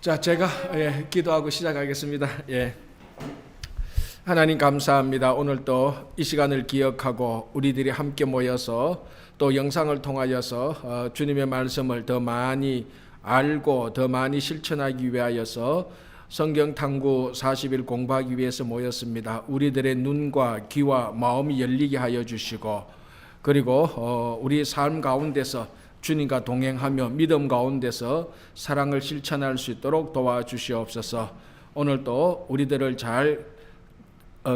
자, 제가 기도하고 시작하겠습니다. 하나님 감사합니다. 오늘 또 이 시간을 기억하고 우리들이 함께 모여서 또 영상을 통하여서 주님의 말씀을 더 많이 알고 더 많이 실천하기 위하여서 성경 탐구 40일 공부하기 위해서 모였습니다. 우리들의 눈과 귀와 마음이 열리게 하여 주시고, 그리고 우리 삶 가운데서 주님과 동행하며 믿음 가운데서 사랑을 실천할 수 있도록 도와주시옵소서. 오늘도 우리들을 잘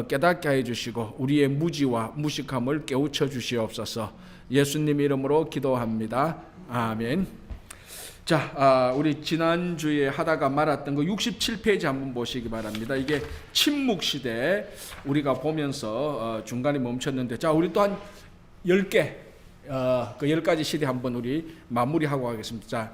깨닫게 해주시고 우리의 무지와 무식함을 깨우쳐 주시옵소서. 예수님 이름으로 기도합니다. 아멘. 자, 우리 지난주에 하다가 말았던 거 67페이지 한번 보시기 바랍니다. 이게 침묵시대 우리가 보면서 중간에 멈췄는데, 자, 우리 또한 10개 그 10가지 시대 한번 우리 마무리하고 가겠습니다. 자,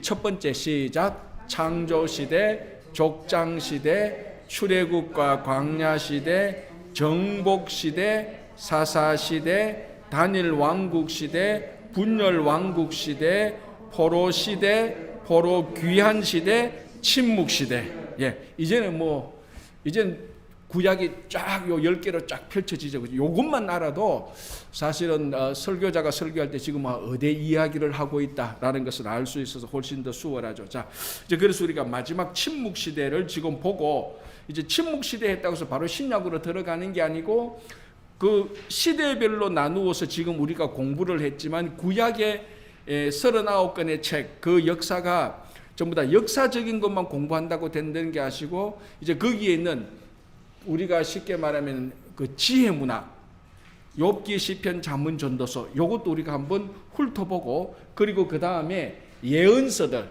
첫 번째 시작. 창조시대, 족장시대, 출애굽과 광야시대, 정복시대, 사사시대, 단일 왕국시대, 분열 왕국시대, 포로시대, 포로 귀환시대, 침묵시대. 이제는 이제는 구약이 쫙 요 10개로 쫙 펼쳐지죠. 요것만 알아도 사실은 설교자가 설교할 때 지금 어디 이야기를 하고 있다라는 것을 알 수 있어서 훨씬 더 수월하죠. 자, 이제 그래서 우리가 마지막 침묵 시대를 지금 보고, 이제 침묵 시대 했다고 해서 바로 신약으로 들어가는 게 아니고 그 시대별로 나누어서 지금 우리가 공부를 했지만 구약의 39권의 책, 그 역사가 전부 다 역사적인 것만 공부한다고 된다는 게 아시고, 이제 거기에 있는 우리가 쉽게 말하면 그 지혜 문학, 욥기, 시편, 잠언, 전도서, 요것도 우리가 한번 훑어보고, 그리고 그 다음에 예언서들이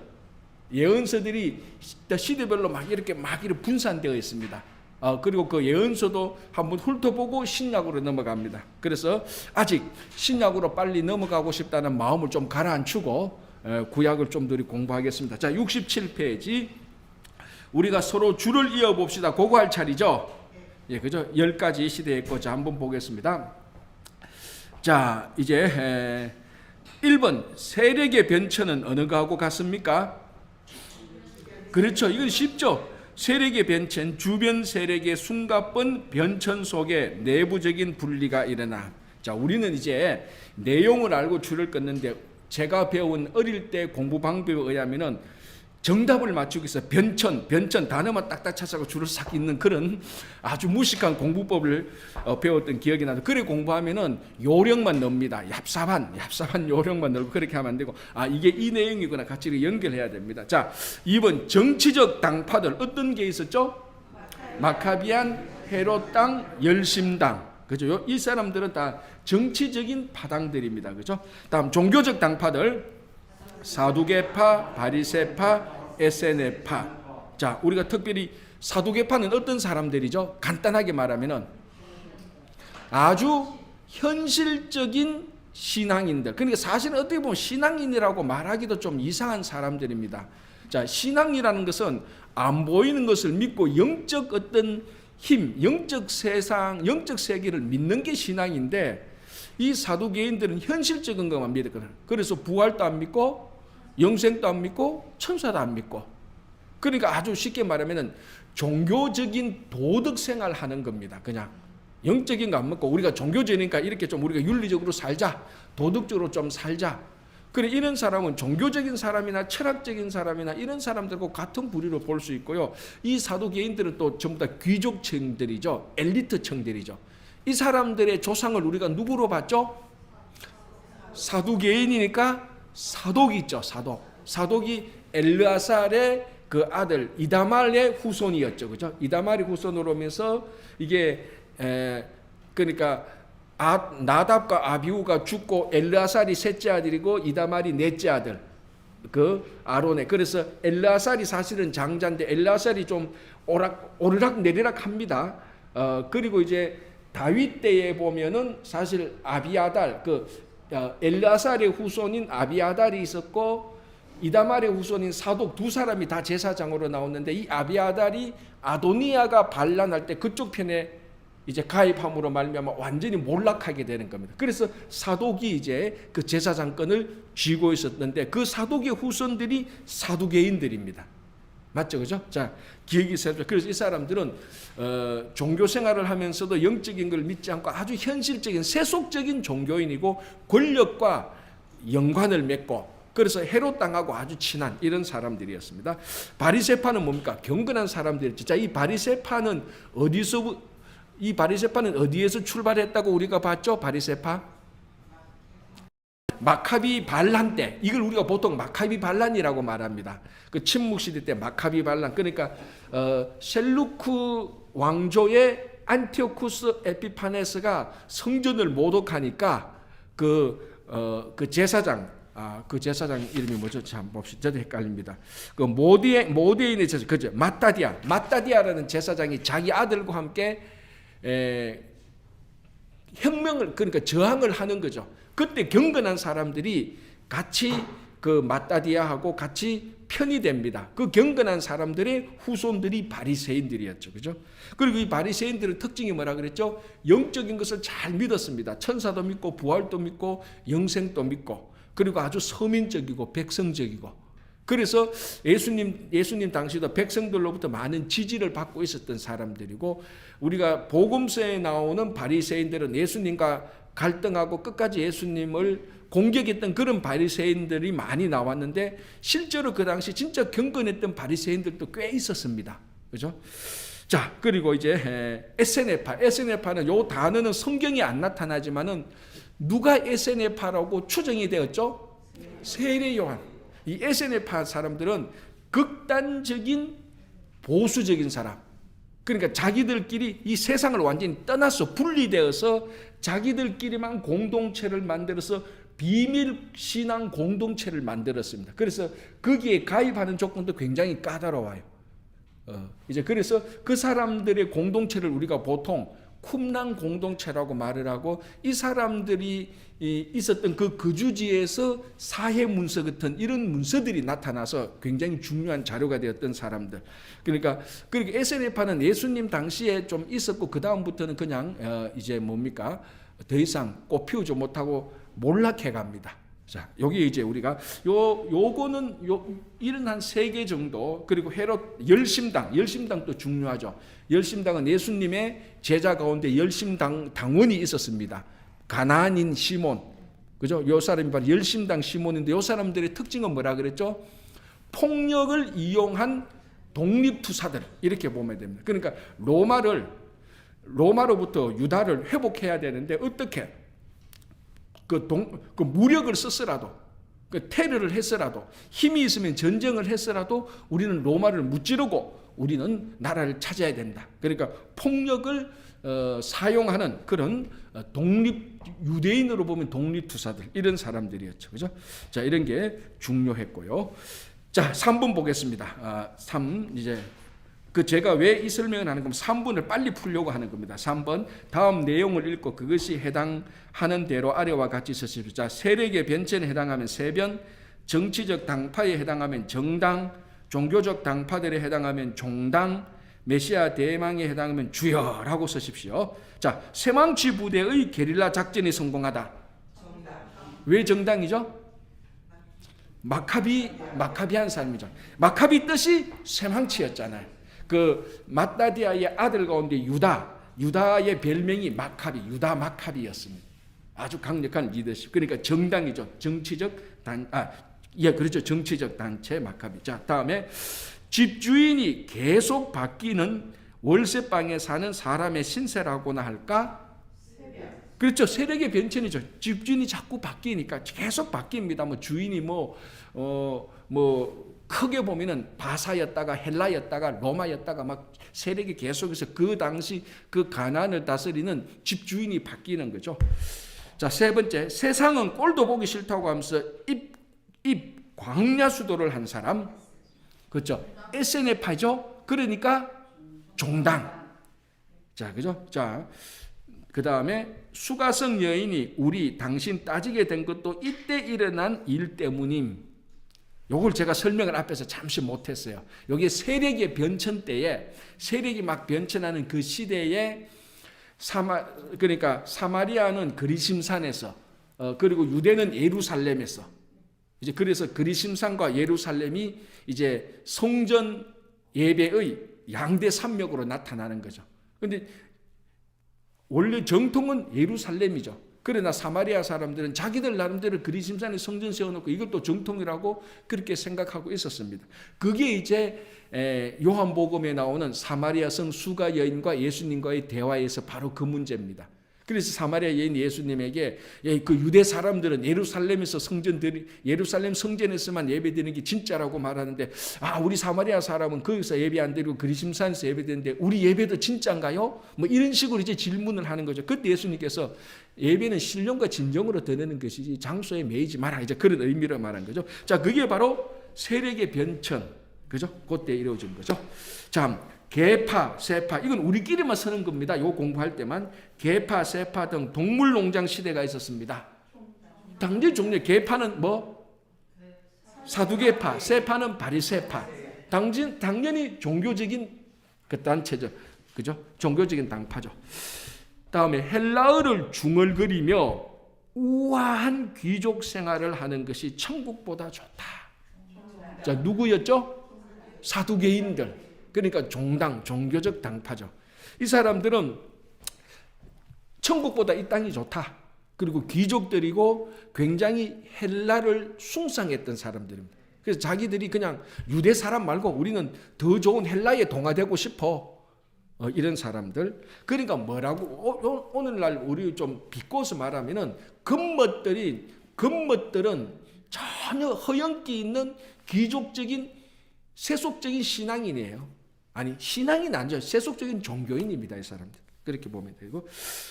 시대별로 막 이렇게 분산되어 있습니다. 그리고 그 예언서도 한번 훑어보고 신약으로 넘어갑니다. 그래서 아직 신약으로 빨리 넘어가고 싶다는 마음을 좀 가라앉히고 구약을 좀 더 공부하겠습니다. 자, 67페이지 우리가 서로 줄을 이어봅시다. 그거 할 차례죠. 그죠? 10가지 시대의 거자 한번 보겠습니다. 자, 이제 1번 세력의 변천은 어느 거하고 같습니까? 그렇죠. 이건 쉽죠. 세력의 변천, 주변 세력의 숨가쁜 변천 속에 내부적인 분리가 일어나. 자, 우리는 이제 내용을 알고 줄을 끊는데, 제가 배운 어릴 때 공부 방법에 의하면은 정답을 맞추기 위해서 변천 단어만 딱딱 찾아서 줄을 싹 잇는 그런 아주 무식한 공부법을 배웠던 기억이 나서, 그래 공부하면은 요령만 넣습니다. 얍삽한 요령만 넣고 그렇게 하면 안 되고, 이게 이 내용이구나 같이 연결해야 됩니다. 자, 2번 정치적 당파들 어떤 게 있었죠? 마카비안, 헤롯 당, 열심당. 그죠? 이 사람들은 다 정치적인 파당들입니다. 그죠? 다음 종교적 당파들 사두개파, 바리새파, 에세네파. 자, 우리가 특별히 사두개파는 어떤 사람들이죠? 간단하게 말하면은 아주 현실적인 신앙인들. 그러니까 사실은 어떻게 보면 신앙인이라고 말하기도 좀 이상한 사람들입니다. 자, 신앙이라는 것은 안 보이는 것을 믿고 영적 어떤 힘, 영적 세상, 영적 세계를 믿는 게 신앙인데, 이 사두개인들은 현실적인 것만 믿었거든요. 그래서 부활도 안 믿고 영생도 안 믿고 천사도 안 믿고, 그러니까 아주 쉽게 말하면 종교적인 도덕 생활 하는 겁니다. 그냥 영적인 거 안 먹고 우리가 종교적이니까 이렇게 좀 우리가 윤리적으로 살자, 도덕적으로 좀 살자. 그래, 이런 사람은 종교적인 사람이나 철학적인 사람이나 이런 사람들과 같은 부류로 볼 수 있고요. 이 사두개인들은 또 전부 다 귀족층들이죠. 엘리트층들이죠. 이 사람들의 조상을 우리가 누구로 봤죠? 사두개인이니까 사독이 있죠. 사독이 엘르아살의 그 아들 이다말의 후손이었죠. 그죠? 이다말이 후손으로 오면서 이게 그러니까 나답과 아비후가 죽고 엘르아살이 셋째 아들이고 이다말이 넷째 아들, 그 아론의. 그래서 엘르아살이 사실은 장자인데 엘르아살이 좀 오르락 내리락 합니다. 그리고 이제 다윗 때에 보면은 사실 아비아달, 엘르아살의 후손인 아비아달이 있었고 이다말의 후손인 사독 두 사람이 다 제사장으로 나왔는데, 이 아비아달이 아도니아가 반란할 때 그쪽 편에 이제 가입함으로 말미암아 완전히 몰락하게 되는 겁니다. 그래서 사독이 이제 그 제사장권을 쥐고 있었는데, 그 사독의 후손들이 사두개인들입니다. 맞죠, 그죠? 자, 기억이 새롭죠. 그래서 이 사람들은 종교 생활을 하면서도 영적인 걸 믿지 않고 아주 현실적인 세속적인 종교인이고 권력과 연관을 맺고 그래서 헤롯 당하고 아주 친한 이런 사람들이었습니다. 바리새파는 뭡니까? 경건한 사람들이었죠. 자, 이 바리새파는 어디에서 출발했다고 우리가 봤죠? 바리새파? 마카비 반란 때, 이걸 우리가 보통 마카비 반란이라고 말합니다. 그 침묵 시대 때 마카비 반란, 그러니까 셀루크 왕조의 안티오쿠스 에피파네스가 성전을 모독하니까 그 제사장, 그 제사장 이름이 뭐죠? 참 봅시다. 저도 헷갈립니다. 그 모데인의 제사, 그죠? 마따디아라는 제사장이 자기 아들과 함께 혁명을, 그러니까 저항을 하는 거죠. 그때 경건한 사람들이 같이 그 마따디아하고 같이 편이 됩니다. 그 경건한 사람들의 후손들이 바리새인들이었죠. 그죠? 그리고 이 바리새인들의 특징이 뭐라 그랬죠? 영적인 것을 잘 믿었습니다. 천사도 믿고 부활도 믿고 영생도 믿고 그리고 아주 서민적이고 백성적이고 그래서 예수님 당시도 백성들로부터 많은 지지를 받고 있었던 사람들이고 우리가 복음서에 나오는 바리새인들은 예수님과 갈등하고 끝까지 예수님을 공격했던 그런 바리새인들이 많이 나왔는데 실제로 그 당시 진짜 경건했던 바리새인들도 꽤 있었습니다. 그죠? 자, 그리고 이제 에세네파는 요 단어는 성경에 안 나타나지만은 누가 에세네파라고 추정이 되었죠? 세례 요한. 이 에세네파 사람들은 극단적인 보수적인 사람. 그러니까 자기들끼리 이 세상을 완전히 떠나서 분리되어서 자기들끼리만 공동체를 만들어서 비밀 신앙 공동체를 만들었습니다. 그래서 거기에 가입하는 조건도 굉장히 까다로워요. 이제 그래서 그 사람들의 공동체를 우리가 보통 쿰란 공동체라고 말을 하고 이 사람들이 있었던 그 거주지에서 사회 문서 같은 이런 문서들이 나타나서 굉장히 중요한 자료가 되었던 사람들. 그러니까 에세네파는 예수님 당시에 좀 있었고 그 다음부터는 그냥 이제 뭡니까? 더 이상 꽃피우지 못하고 몰락해 갑니다. 자, 여기 이제 우리가 요거는 이런 한 3개 정도 그리고 헤롯 열심당도 중요하죠. 열심당은 예수님의 제자 가운데 열심당 당원이 있었습니다. 가나안인 시몬, 그죠? 요 사람이 바로 열심당 시몬인데 요 사람들의 특징은 뭐라 그랬죠? 폭력을 이용한 독립투사들 이렇게 보면 됩니다. 그러니까 로마로부터 유다를 회복해야 되는데 어떻게? 그 무력을 썼으라도 그 테러를 했으라도 힘이 있으면 전쟁을 했으라도 우리는 로마를 무찌르고 우리는 나라를 찾아야 된다. 그러니까 폭력을 사용하는 그런 유대인으로 보면 독립투사들 이런 사람들이었죠. 그죠? 자, 이런 게 중요했고요. 자, 3분 보겠습니다. 3 이제 제가 왜 이 설명을 하는 겁니다. 3분을 빨리 풀려고 하는 겁니다. 3번 다음 내용을 읽고 그것이 해당하는 대로 아래와 같이 쓰십시오. 자, 세력의 변천에 해당하면 세변, 정치적 당파에 해당하면 정당, 종교적 당파들에 해당하면 종당, 메시아 대망에 해당하면 주여라고 쓰십시오. 자, 쇠망치 부대의 게릴라 작전이 성공하다. 정당. 왜 정당이죠? 마카비한 사람이죠. 마카비 뜻이 쇠망치였잖아요. 그 마따디아의 아들 가운데 유다의 별명이 유다 마카비였습니다. 아주 강력한 리더십. 그러니까 정당이죠. 정치적 단체 마카비. 자, 다음에 집주인이 계속 바뀌는 월세방에 사는 사람의 신세라고나 할까? 그렇죠. 세력의 변천이죠. 집주인이 자꾸 바뀌니까 계속 바뀝니다. 뭐 주인이 크게 보면은 바사였다가 헬라였다가 로마였다가 막 세력이 계속해서 그 당시 그 가나안을 다스리는 집주인이 바뀌는 거죠. 자, 3번째, 세상은 꼴도 보기 싫다고 하면서 입 광야수도를 한 사람, 그렇죠? 에세네파죠. 그러니까 종당. 자, 그죠? 자, 그 다음에 수가성 여인이 우리 당신 따지게 된 것도 이때 일어난 일 때문임. 요걸 제가 설명을 앞에서 잠시 못했어요. 여기 세력의 변천 때에 세력이 막 변천하는 그 시대에 그러니까 사마리아는 그리심산에서 그리고 유대는 예루살렘에서 이제 그래서 그리심산과 예루살렘이 이제 성전 예배의 양대 산맥으로 나타나는 거죠. 그런데 원래 정통은 예루살렘이죠. 그러나 사마리아 사람들은 자기들 나름대로 그리심산에 성전 세워놓고 이것도 정통이라고 그렇게 생각하고 있었습니다. 그게 이제 요한복음에 나오는 사마리아 성 수가 여인과 예수님과의 대화에서 바로 그 문제입니다. 그래서 사마리아 여인 예수님에게 그 유대 사람들은 예루살렘에서 예루살렘 성전에서만 예배드리는 게 진짜라고 말하는데, 우리 사마리아 사람은 거기서 예배 안 드리고 그리심산에서 예배드리는데 우리 예배도 진짜인가요? 뭐 이런 식으로 이제 질문을 하는 거죠. 그때 예수님께서 예배는 신령과 진정으로 드리는 것이지 장소에 매이지 마라, 이제 그런 의미로 말한 거죠. 자, 그게 바로 세력의 변천, 그죠? 그때 이루어진 거죠. 자, 개파, 세파, 이건 우리끼리만 쓰는 겁니다. 요 공부할 때만. 개파, 세파 등 동물농장 시대가 있었습니다. 당시 종류, 개파는 뭐? 사두개파, 세파는 바리새파. 당연히 종교적인 그 단체죠. 그죠? 종교적인 당파죠. 다음에 헬라어를 중얼거리며 우아한 귀족 생활을 하는 것이 천국보다 좋다. 자, 누구였죠? 사두개인들. 그러니까 종당, 종교적 당파죠. 이 사람들은 천국보다 이 땅이 좋다. 그리고 귀족들이고 굉장히 헬라를 숭상했던 사람들입니다. 그래서 자기들이 그냥 유대 사람 말고 우리는 더 좋은 헬라에 동화되고 싶어. 이런 사람들. 그러니까 뭐라고 오늘날 우리 좀 비꼬서 말하면은 겉멋들은 전혀 허영기 있는 귀족적인 세속적인 신앙인이에요. 아니, 신앙인 아니죠. 세속적인 종교인입니다, 이 사람들. 그렇게 보면 되고.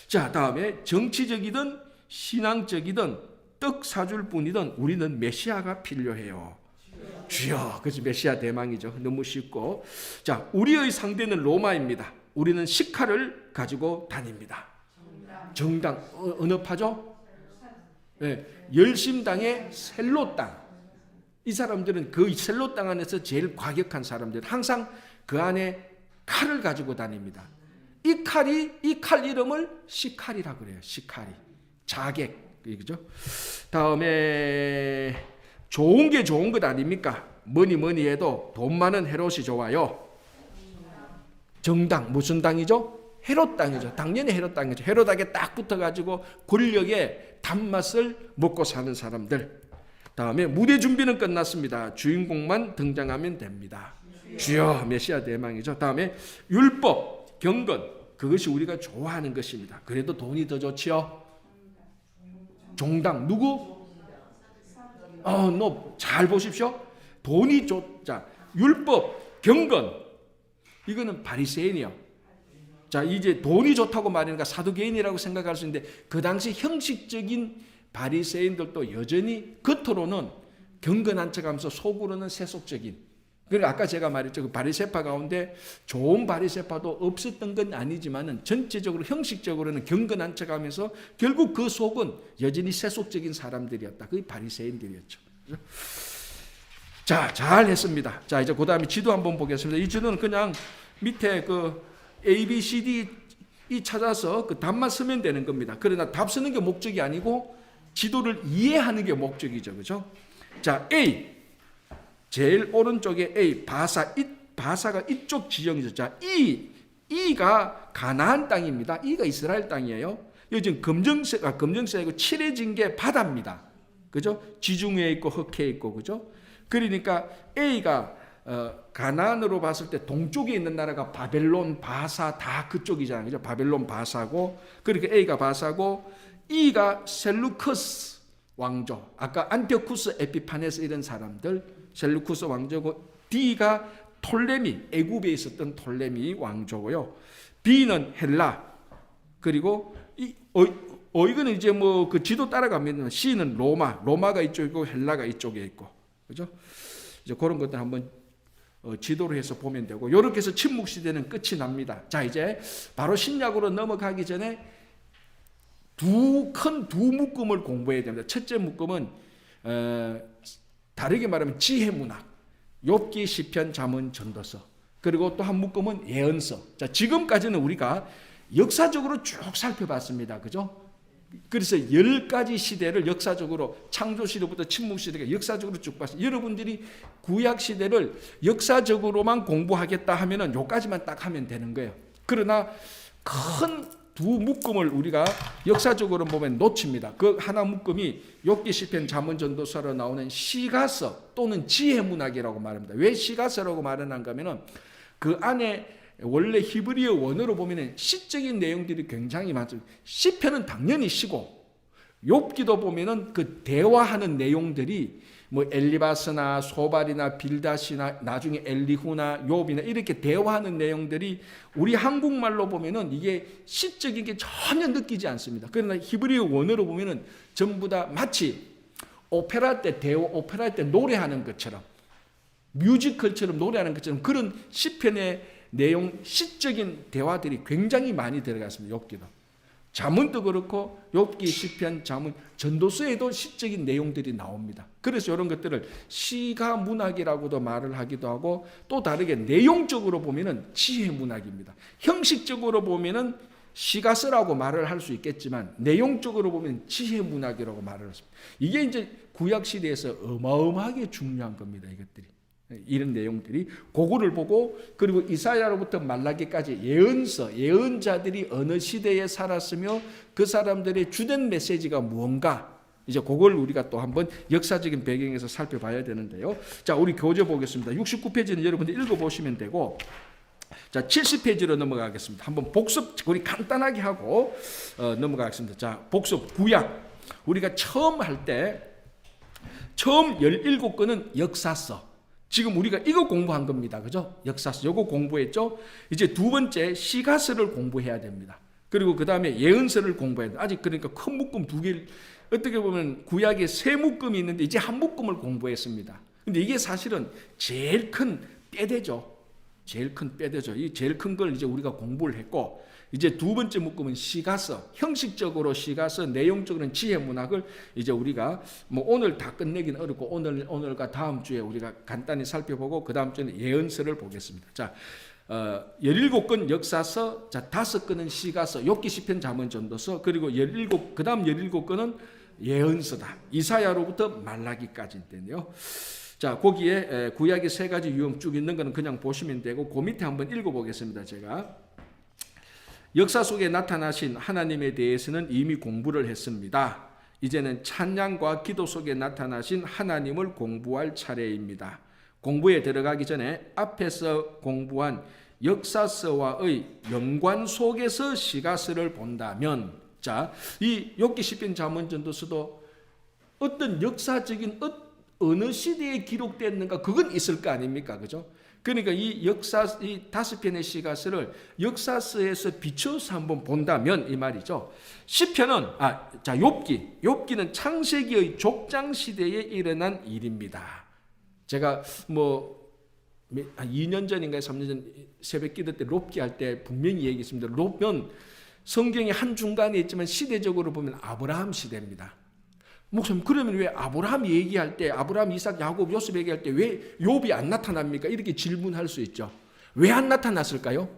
자, 다음에 정치적이든 신앙적이든 떡 사줄 뿐이든 우리는 메시아가 필요해요. 주여. 그래서 메시아 대망이죠. 너무 쉽고. 자, 우리의 상대는 로마입니다. 우리는 식칼을 가지고 다닙니다. 정당. 어느 파죠? 네, 열심당의 셀로 땅. 이 사람들은 그 셀로 땅 안에서 제일 과격한 사람들. 항상 그 안에 칼을 가지고 다닙니다. 이 칼 이름을 시칼이라고 그래요. 시칼이. 자객. 그죠? 다음에 좋은 게 좋은 것 아닙니까? 뭐니 해도 돈 많은 헤롯이 좋아요. 정당. 무슨 당이죠? 헤롯 당이죠. 당연히 헤롯 당이죠. 헤롯에게 딱 붙어가지고 권력의 단맛을 먹고 사는 사람들. 다음에 무대 준비는 끝났습니다. 주인공만 등장하면 됩니다. 주여. 메시아 대망이죠. 다음에 율법, 경건, 그것이 우리가 좋아하는 것입니다. 그래도 돈이 더 좋지요. 종당. 누구? 너 잘 보십시오. 돈이 자, 율법, 경건, 이거는 바리새인이요. 자, 이제 돈이 좋다고 말하니까 사두개인이라고 생각할 수 있는데, 그 당시 형식적인 바리새인들도 여전히 겉으로는 경건한 척하면서 속으로는 세속적인. 그리고 아까 제가 말했죠, 그 바리새파 가운데 좋은 바리새파도 없었던 건 아니지만은 전체적으로 형식적으로는 경건한 척하면서 결국 그 속은 여전히 세속적인 사람들이었다. 그게 바리새인들이었죠. 자, 잘 했습니다. 자, 이제 그 다음에 지도 한번 보겠습니다. 이 지도는 그냥 밑에 그 A, B, C, D 이 찾아서 그 답만 쓰면 되는 겁니다. 그러나 답 쓰는 게 목적이 아니고 지도를 이해하는 게 목적이죠. 그죠? 자, A. 제일 오른쪽에 A, 바사가 이쪽 지형이죠. 자, E가 가나안 땅입니다. E가 이스라엘 땅이에요. 여기 지금 검정색이고 칠해진 게 바다입니다. 그죠? 지중해에 있고 흑해에 있고, 그죠? 그러니까 A가 가나안으로 봤을 때 동쪽에 있는 나라가 바벨론, 바사 다 그쪽이잖아요. 그죠? 바벨론, 바사고, 그러니까 A가 바사고, E가 셀루커스 왕조. 아까 안티오쿠스 에피파네스 이런 사람들, 셀루쿠스 왕조고, D가 톨레미, 애굽에 있었던 톨레미 왕조고요. B는 헬라. 그리고 이거는 이제 뭐 그 지도 따라가면 C는 로마가 이쪽이고 헬라가 이쪽에 있고, 그죠? 이제 그런 것들 한번 지도로 해서 보면 되고, 이렇게 해서 침묵 시대는 끝이 납니다. 자, 이제 바로 신약으로 넘어가기 전에 두 묶음을 공부해야 됩니다. 첫째 묶음은 다르게 말하면 지혜 문학, 욥기, 시편, 잠언, 전도서. 그리고 또 한 묶음은 예언서. 자, 지금까지는 우리가 역사적으로 쭉 살펴봤습니다. 그죠? 그래서 10가지 시대를 역사적으로 창조시대부터 침묵시대가 역사적으로 쭉 봤어요. 여러분들이 구약시대를 역사적으로만 공부하겠다 하면은 요까지만 딱 하면 되는 거예요. 그러나 큰 두 묶음을 우리가 역사적으로 보면 놓칩니다. 그 하나 묶음이 욥기 시편 잠언 전도서로 나오는 시가서 또는 지혜문학이라고 말합니다. 왜 시가서라고 말하는가 하면은 그 안에 원래 히브리어 원어로 보면은 시적인 내용들이 굉장히 많죠. 시편은 당연히 시고 욥기도 보면은 그 대화하는 내용들이 뭐 엘리바스나 소발이나 빌닷이나 나중에 엘리후나 욥이나 이렇게 대화하는 내용들이 우리 한국말로 보면은 이게 시적인 게 전혀 느끼지 않습니다. 그러나 히브리어 원어로 보면은 전부 다 마치 오페라 때 오페라 때 노래하는 것처럼 뮤지컬처럼 노래하는 것처럼 그런 시편의 내용 시적인 대화들이 굉장히 많이 들어갔습니다. 욥기도. 잠언도 그렇고 욥기, 시편, 잠언, 전도서에도 시적인 내용들이 나옵니다. 그래서 이런 것들을 시가 문학이라고도 말을 하기도 하고 또 다르게 내용적으로 보면은 지혜 문학입니다. 형식적으로 보면은 시가서라고 말을 할 수 있겠지만 내용적으로 보면 지혜 문학이라고 말을 했습니다. 이게 이제 구약 시대에서 어마어마하게 중요한 겁니다. 이것들이. 이런 내용들이 그거를 보고 그리고 이사야로부터 말라기까지 예언서, 예언자들이 어느 시대에 살았으며 그 사람들의 주된 메시지가 무언가 이제 그걸 우리가 또 한번 역사적인 배경에서 살펴봐야 되는데요. 자, 우리 교재 보겠습니다. 69페이지는 여러분들 읽어보시면 되고 자, 70페이지로 넘어가겠습니다. 한번 복습 우리 간단하게 하고 넘어가겠습니다. 자, 복습 구약 우리가 처음 할 때 처음 17권은 역사서 지금 우리가 이거 공부한 겁니다. 그죠? 역사서 요거 공부했죠? 이제 두 번째 시가서를 공부해야 됩니다. 그리고 그 다음에 예언서를 공부해야 됩니다. 아직 그러니까 큰 묶음 두 개를 어떻게 보면 구약에 세 묶음이 있는데 이제 한 묶음을 공부했습니다. 근데 이게 사실은 제일 큰 뼈대죠. 제일 큰 뼈대죠. 이 제일 큰 걸 이제 우리가 공부를 했고 이제 두 번째 묶음은 시가서, 형식적으로 시가서, 내용적으로는 지혜문학을 이제 우리가 뭐 오늘 다 끝내긴 어렵고 오늘과 다음 주에 우리가 간단히 살펴보고 그 다음 주에는 예언서를 보겠습니다. 자, 17권 역사서, 자 5권은 시가서, 욥기 시편 잠언 전도서, 그리고 그 다음 17권은 예언서다. 이사야로부터 말라기까지인데요. 자, 거기에 구약의 세 가지 유형 쭉 있는 거는 그냥 보시면 되고 그 밑에 한번 읽어보겠습니다. 제가. 역사 속에 나타나신 하나님에 대해서는 이미 공부를 했습니다. 이제는 찬양과 기도 속에 나타나신 하나님을 공부할 차례입니다. 공부에 들어가기 전에 앞에서 공부한 역사서와의 연관 속에서 시가서를 본다면 자, 이 욥기 시편 잠언 전도서도 어떤 역사적인 어느 시대에 기록됐는가 그건 있을 거 아닙니까? 그죠? 그러니까 이 5편의 시가서를 역사서에서 비춰서 한번 본다면 이 말이죠. 시편은 자 욥기는 창세기의 족장 시대에 일어난 일입니다. 제가 뭐 한 2년 전인가 3년 전 새벽 기도 때 욥기 할 때 분명히 얘기했습니다. 욥은 성경의 한 중간에 있지만 시대적으로 보면 아브라함 시대입니다. 목사님 그러면 왜 아브라함 얘기할 때 아브라함, 이삭, 야곱, 요셉 얘기할 때 왜 욥이 안 나타납니까? 이렇게 질문할 수 있죠. 왜 안 나타났을까요?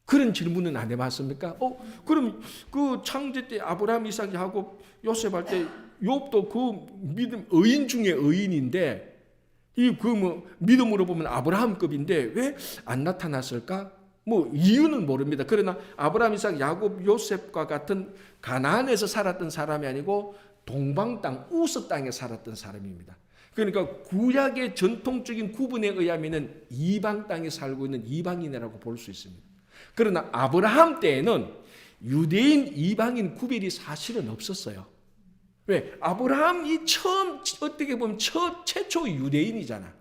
그런 질문은 안 해봤습니까? 그럼 그 창제 때 아브라함, 이삭, 야곱, 요셉 할 때 욥도 그 믿음 의인 중에 의인인데 이 그 뭐 믿음으로 보면 아브라함급인데 왜 안 나타났을까? 뭐 이유는 모릅니다. 그러나 아브라함, 이삭, 야곱, 요셉과 같은 가나안에서 살았던 사람이 아니고 동방 땅, 우스 땅에 살았던 사람입니다. 그러니까 구약의 전통적인 구분에 의하면 이방 땅에 살고 있는 이방인이라고 볼 수 있습니다. 그러나 아브라함 때에는 유대인, 이방인 구별이 사실은 없었어요. 왜? 아브라함이 처음 어떻게 보면 최초 유대인이잖아.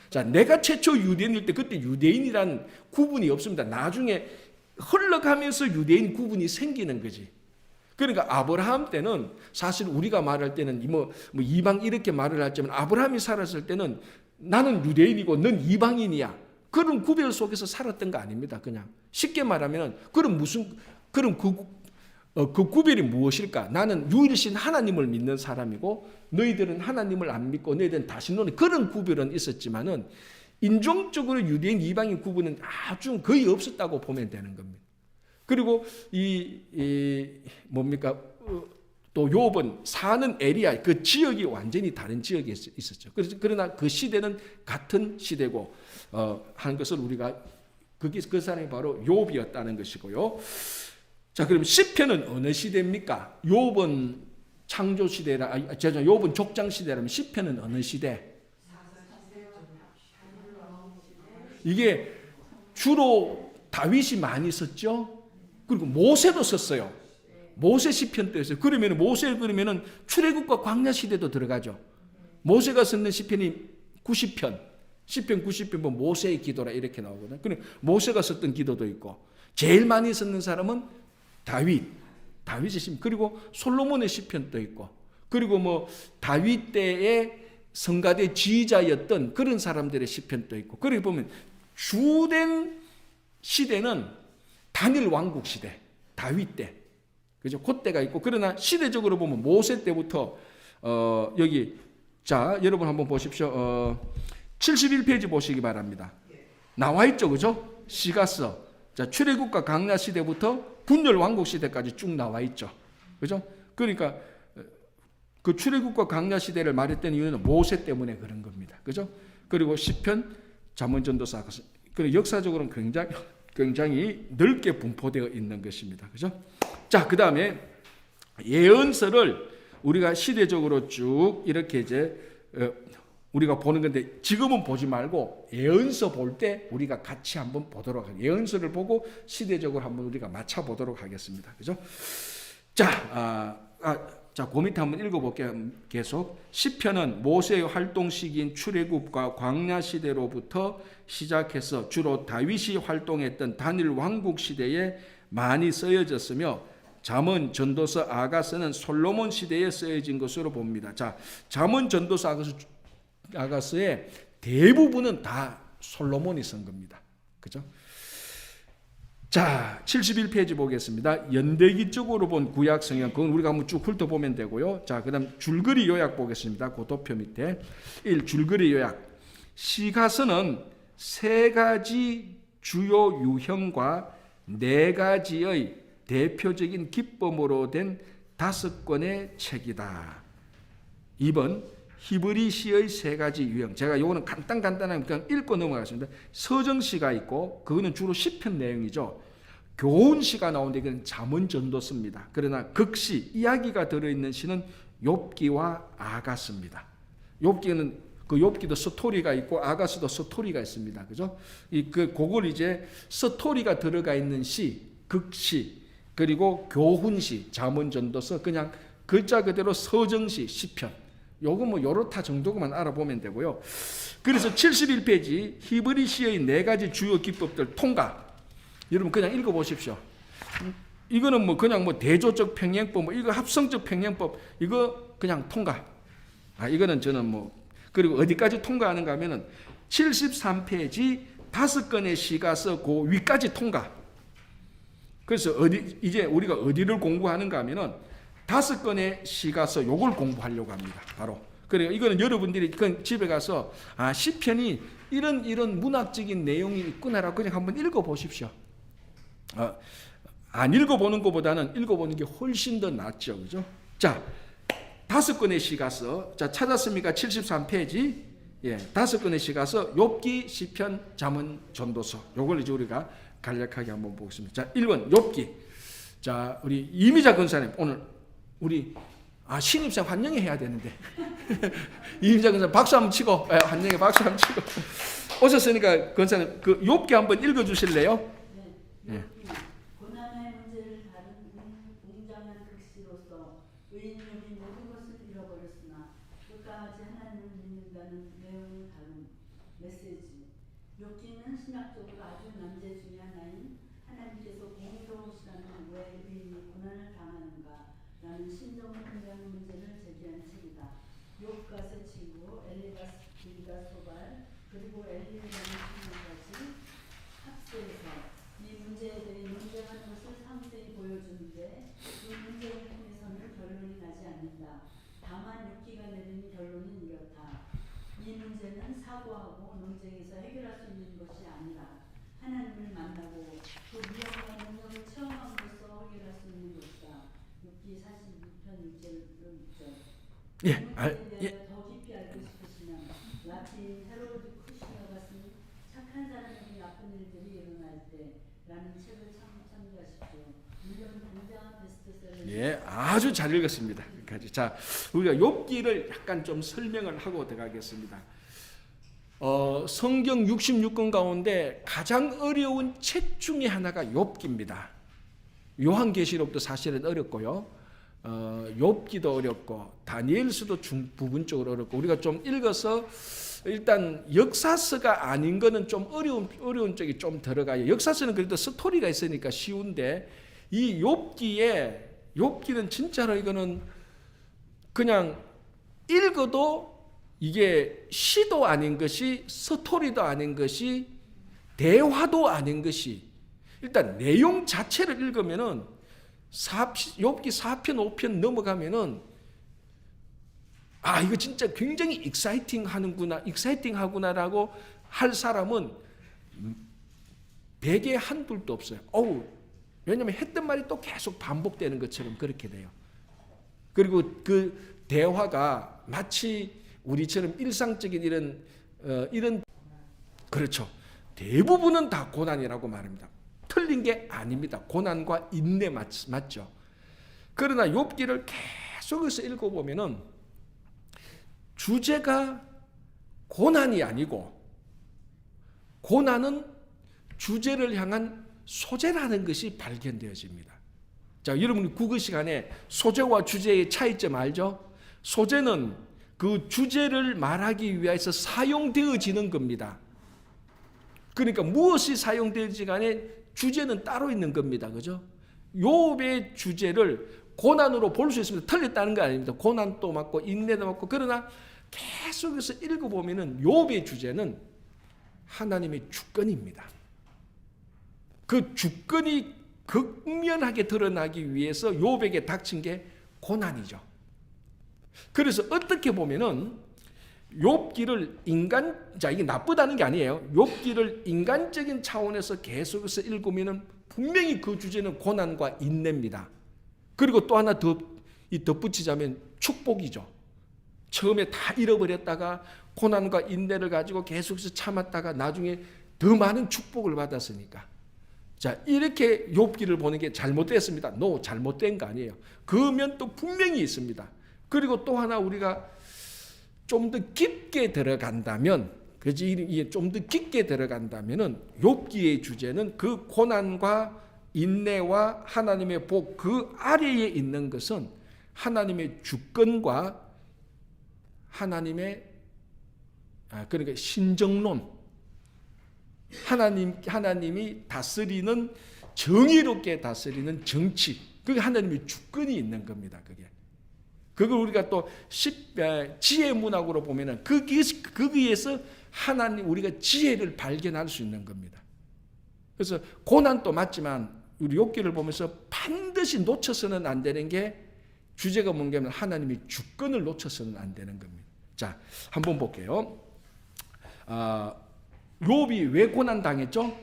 자, 내가 최초 유대인일 때 그때 유대인이란 구분이 없습니다. 나중에 흘러가면서 유대인 구분이 생기는 거지. 그러니까 아브라함 때는 사실 우리가 말할 때는 뭐 이방 이렇게 말을 하지만 아브라함이 살았을 때는 나는 유대인이고 넌 이방인이야. 그런 구별 속에서 살았던 거 아닙니다. 그냥 쉽게 말하면 그럼 그 구별이 무엇일까? 나는 유일신 하나님을 믿는 사람이고 너희들은 하나님을 안 믿고 너희들은 다시 노는 그런 구별은 있었지만은 인종적으로 유대인, 이방인 구분은 아주 거의 없었다고 보면 되는 겁니다. 그리고 이 뭡니까? 또 욥은 사는 에리아 그 지역이 완전히 다른 지역에 있었죠. 그러나 그 시대는 같은 시대고 하는 것을 우리가 그 사람이 바로 욥이었다는 것이고요. 자, 그럼 시편은 어느 시대입니까? 욥은 창조 시대라, 욥은 족장 시대라면 시편은 어느 시대? 이게 주로 다윗이 많이 썼죠. 그리고 모세도 썼어요. 모세 시편도 했어요. 그러면은 출애굽과 광야 시대도 들어가죠. 모세가 썼는 시편이 90편, 시편 90편 보면 모세의 기도라 이렇게 나오거든요. 그럼 모세가 썼던 기도도 있고 제일 많이 썼는 사람은 다윗의 시편, 그리고 솔로몬의 시편도 있고, 그리고 뭐 다윗 때의 성가대 지휘자였던 그런 사람들의 시편도 있고. 그렇게 보면 주된 시대는 다니엘 왕국 시대, 다윗 때, 그죠? 그때가 있고. 그러나 시대적으로 보면 모세 때부터 여기 자 여러분 한번 보십시오. 71페이지 보시기 바랍니다. 나와 있죠, 그죠? 시가서. 자, 출애굽과 광야 시대부터 분열 왕국 시대까지 쭉 나와 있죠, 그죠? 그러니까 그 출애굽과 광야 시대를 말했던 이유는 모세 때문에 그런 겁니다, 그죠? 그리고 시편, 잠언, 전도서, 그리고 역사적으로는 굉장히 넓게 분포되어 있는 것입니다, 그죠? 자, 그 다음에 예언서를 우리가 시대적으로 쭉 이렇게 이제 우리가 보는 건데, 지금은 보지 말고 예언서 볼 때 우리가 같이 한번 보도록 하겠습니다. 예언서를 보고 시대적으로 한번 우리가 맞춰 보도록 하겠습니다, 그죠? 자, 자, 그 밑에 한번 읽어볼게요. 계속. 시편은 모세의 활동 시기인 출애굽과 광야 시대로부터 시작해서 주로 다윗이 활동했던 단일 왕국 시대에 많이 쓰여졌으며, 잠언, 전도서, 아가서는 솔로몬 시대에 쓰여진 것으로 봅니다. 자, 잠언, 전도서, 아가서의 대부분은 다 솔로몬이 쓴 겁니다, 그죠? 자, 71페이지 보겠습니다. 연대기 쪽으로 본 구약 성경, 그건 우리가 한번 쭉 훑어보면 되고요. 자, 그 다음 줄거리 요약 보겠습니다. 그 도표 밑에 1. 줄거리 요약. 시가서는 3가지 주요 유형과 4가지의 대표적인 기법으로 된 5권의 책이다. 2번 히브리 시의 3가지 유형. 제가 이거는 간단하게 그냥 읽고 넘어가겠습니다. 서정시가 있고, 그거는 주로 시편 내용이죠. 교훈시가 나오는데 이건 잠언, 전도서입니다. 그러나 극시, 이야기가 들어있는 시는 욥기와 아가서입니다. 욥기는 그 욥기도 스토리가 있고 아가서도 스토리가 있습니다, 그죠? 그걸 이제 스토리가 들어가 있는 시, 극시, 그리고 교훈시, 잠언, 전도서, 그냥 글자 그대로 서정시, 시편. 요거 뭐 요렇다 정도만 알아보면 되고요. 그래서 71페이지 히브리 시의 4가지 주요 기법들 통과. 여러분 그냥 읽어보십시오. 이거는 뭐 그냥 뭐 대조적 평행법, 뭐 이거 합성적 평행법, 이거 그냥 통과. 이거는 저는 뭐, 그리고 어디까지 통과하는가 하면은 73페이지 5건의 시가서 그 위까지 통과. 그래서 이제 우리가 어디를 공부하는가 하면은 5건의 시가서 요걸 공부하려고 합니다, 바로. 그래요. 이거는 여러분들이 집에 가서 시편이 이런 문학적인 내용이 있구나라고 그냥 한번 읽어보십시오. 안 읽어보는 것보다는 읽어보는 게 훨씬 더 낫죠, 그죠? 자, 5건의 시가서, 자, 찾았습니까? 73페이지. 예, 5건의 시가서, 욥기, 시편, 잠언, 전도서. 요걸 이제 우리가 간략하게 한번 보겠습니다. 자, 1번 욥기. 자, 우리 이미자 권사님 오늘 우리 신입생 환영회 해야 되는데 이미자 권사님 박수 한번 치고, 환영회 박수 한번 치고 오셨으니까 권사님 그 욥기 한번 읽어주실래요? 네. 고난의 문제를 다룬 웅장한 극시로서 의인들이 모든 것을 잃어버렸으나 끝까지 하나님을 믿는다는 내용을 다룬 메시지. 욥기는 신학적으로 아주 난제 중의 하나인 하나님께서 공의로우시다는 왜 의인이 고난을 당하는가 라는 신정을 의미하는 문제를 제기한 책이다. 욥가의 친구 엘리바스, 빌가, 소발, 그리고 엘리라는 친구까지 합세해서 이 문제에 대해 논쟁하는 것을 상세히 보여주는데, 이 문제를 통해서는 결론이 나지 않는다. 다만 욥기가 내리는 결론은 이렇다. 이 문제는 사고하고 논쟁에서 해결할 수 있는 것이 아니라 하나님을 만나고 그 위엄과 능력을 체험하고 마치 헤로드 쿠시너가 쓴 착한 사람에게 나쁜 일들이 일어날 때라는 책을 참조하십시오. 물론 당장 베스트셀러. 예, 아주 잘 읽었습니다. 자, 우리가 욥기를 약간 좀 설명을 하고 들어가겠습니다. 성경 66권 가운데 가장 어려운 책 중에 하나가 욥기입니다. 요한계시록도 사실은 어렵고요. 욥기도 어렵고 다니엘서도 부분적으로 어렵고 우리가 좀 읽어서 일단 역사서가 아닌 거는 좀 어려운 쪽이 좀 들어가요. 역사서는 그래도 스토리가 있으니까 쉬운데 이 욥기는 진짜로 이거는 그냥 읽어도 이게 시도 아닌 것이 스토리도 아닌 것이 대화도 아닌 것이 일단 내용 자체를 읽으면은 욥기 4편 5편 넘어가면은 아 이거 진짜 굉장히 익사이팅하구나라고 할 사람은 100에 한둘도 없어요. 왜냐하면 했던 말이 또 계속 반복되는 것처럼 그렇게 돼요. 그리고 그 대화가 마치 우리처럼 일상적인 이런 그렇죠. 대부분은 다 고난이라고 말합니다. 틀린 게 아닙니다. 고난과 인내 맞죠. 그러나 욥기를 계속해서 읽어보면은 주제가 고난이 아니고 고난은 주제를 향한 소재라는 것이 발견되어집니다. 자, 여러분 국어 시간에 소재와 주제의 차이점 알죠? 소재는 그 주제를 말하기 위해서 사용되어지는 겁니다. 그러니까 무엇이 사용되어지지 간에 주제는 따로 있는 겁니다. 그죠? 욥의 주제를 고난으로 볼 수 있습니다. 틀렸다는 거 아닙니다. 고난도 맞고 인내도 맞고 그러나 계속해서 읽어보면은 욥의 주제는 하나님의 주권입니다. 그 주권이 극명하게 드러나기 위해서 욥에게 닥친 게 고난이죠. 그래서 어떻게 보면은 욥기를 이게 나쁘다는 게 아니에요. 욥기를 인간적인 차원에서 계속해서 읽으면은 분명히 그 주제는 고난과 인내입니다. 그리고 또 하나 더 덧붙이자면 축복이죠. 처음에 다 잃어버렸다가 고난과 인내를 가지고 계속해서 참았다가 나중에 더 많은 축복을 받았으니까. 자, 이렇게 욥기를 보는 게 잘못됐습니다. 잘못된 거 아니에요. 그 면도 분명히 있습니다. 그리고 또 하나 우리가 좀 더 깊게 들어간다면, 이게 좀 더 깊게 들어간다면은 욥기의 주제는 그 고난과 인내와 하나님의 복 그 아래에 있는 것은 하나님의 주권과 하나님의 그러니까 신정론, 하나님이 다스리는 정의롭게 다스리는 정치, 그게 하나님의 주권이 있는 겁니다. 그걸 우리가 또 지혜 문학으로 보면은 거기에서 하나님 우리가 지혜를 발견할 수 있는 겁니다. 그래서 고난도 맞지만 우리 욥기를 보면서 반드시 놓쳐서는 안 되는 게 주제가 뭔가면 하나님의 주권을 놓쳐서는 안 되는 겁니다. 자, 한번 볼게요. 욥이 왜 고난 당했죠?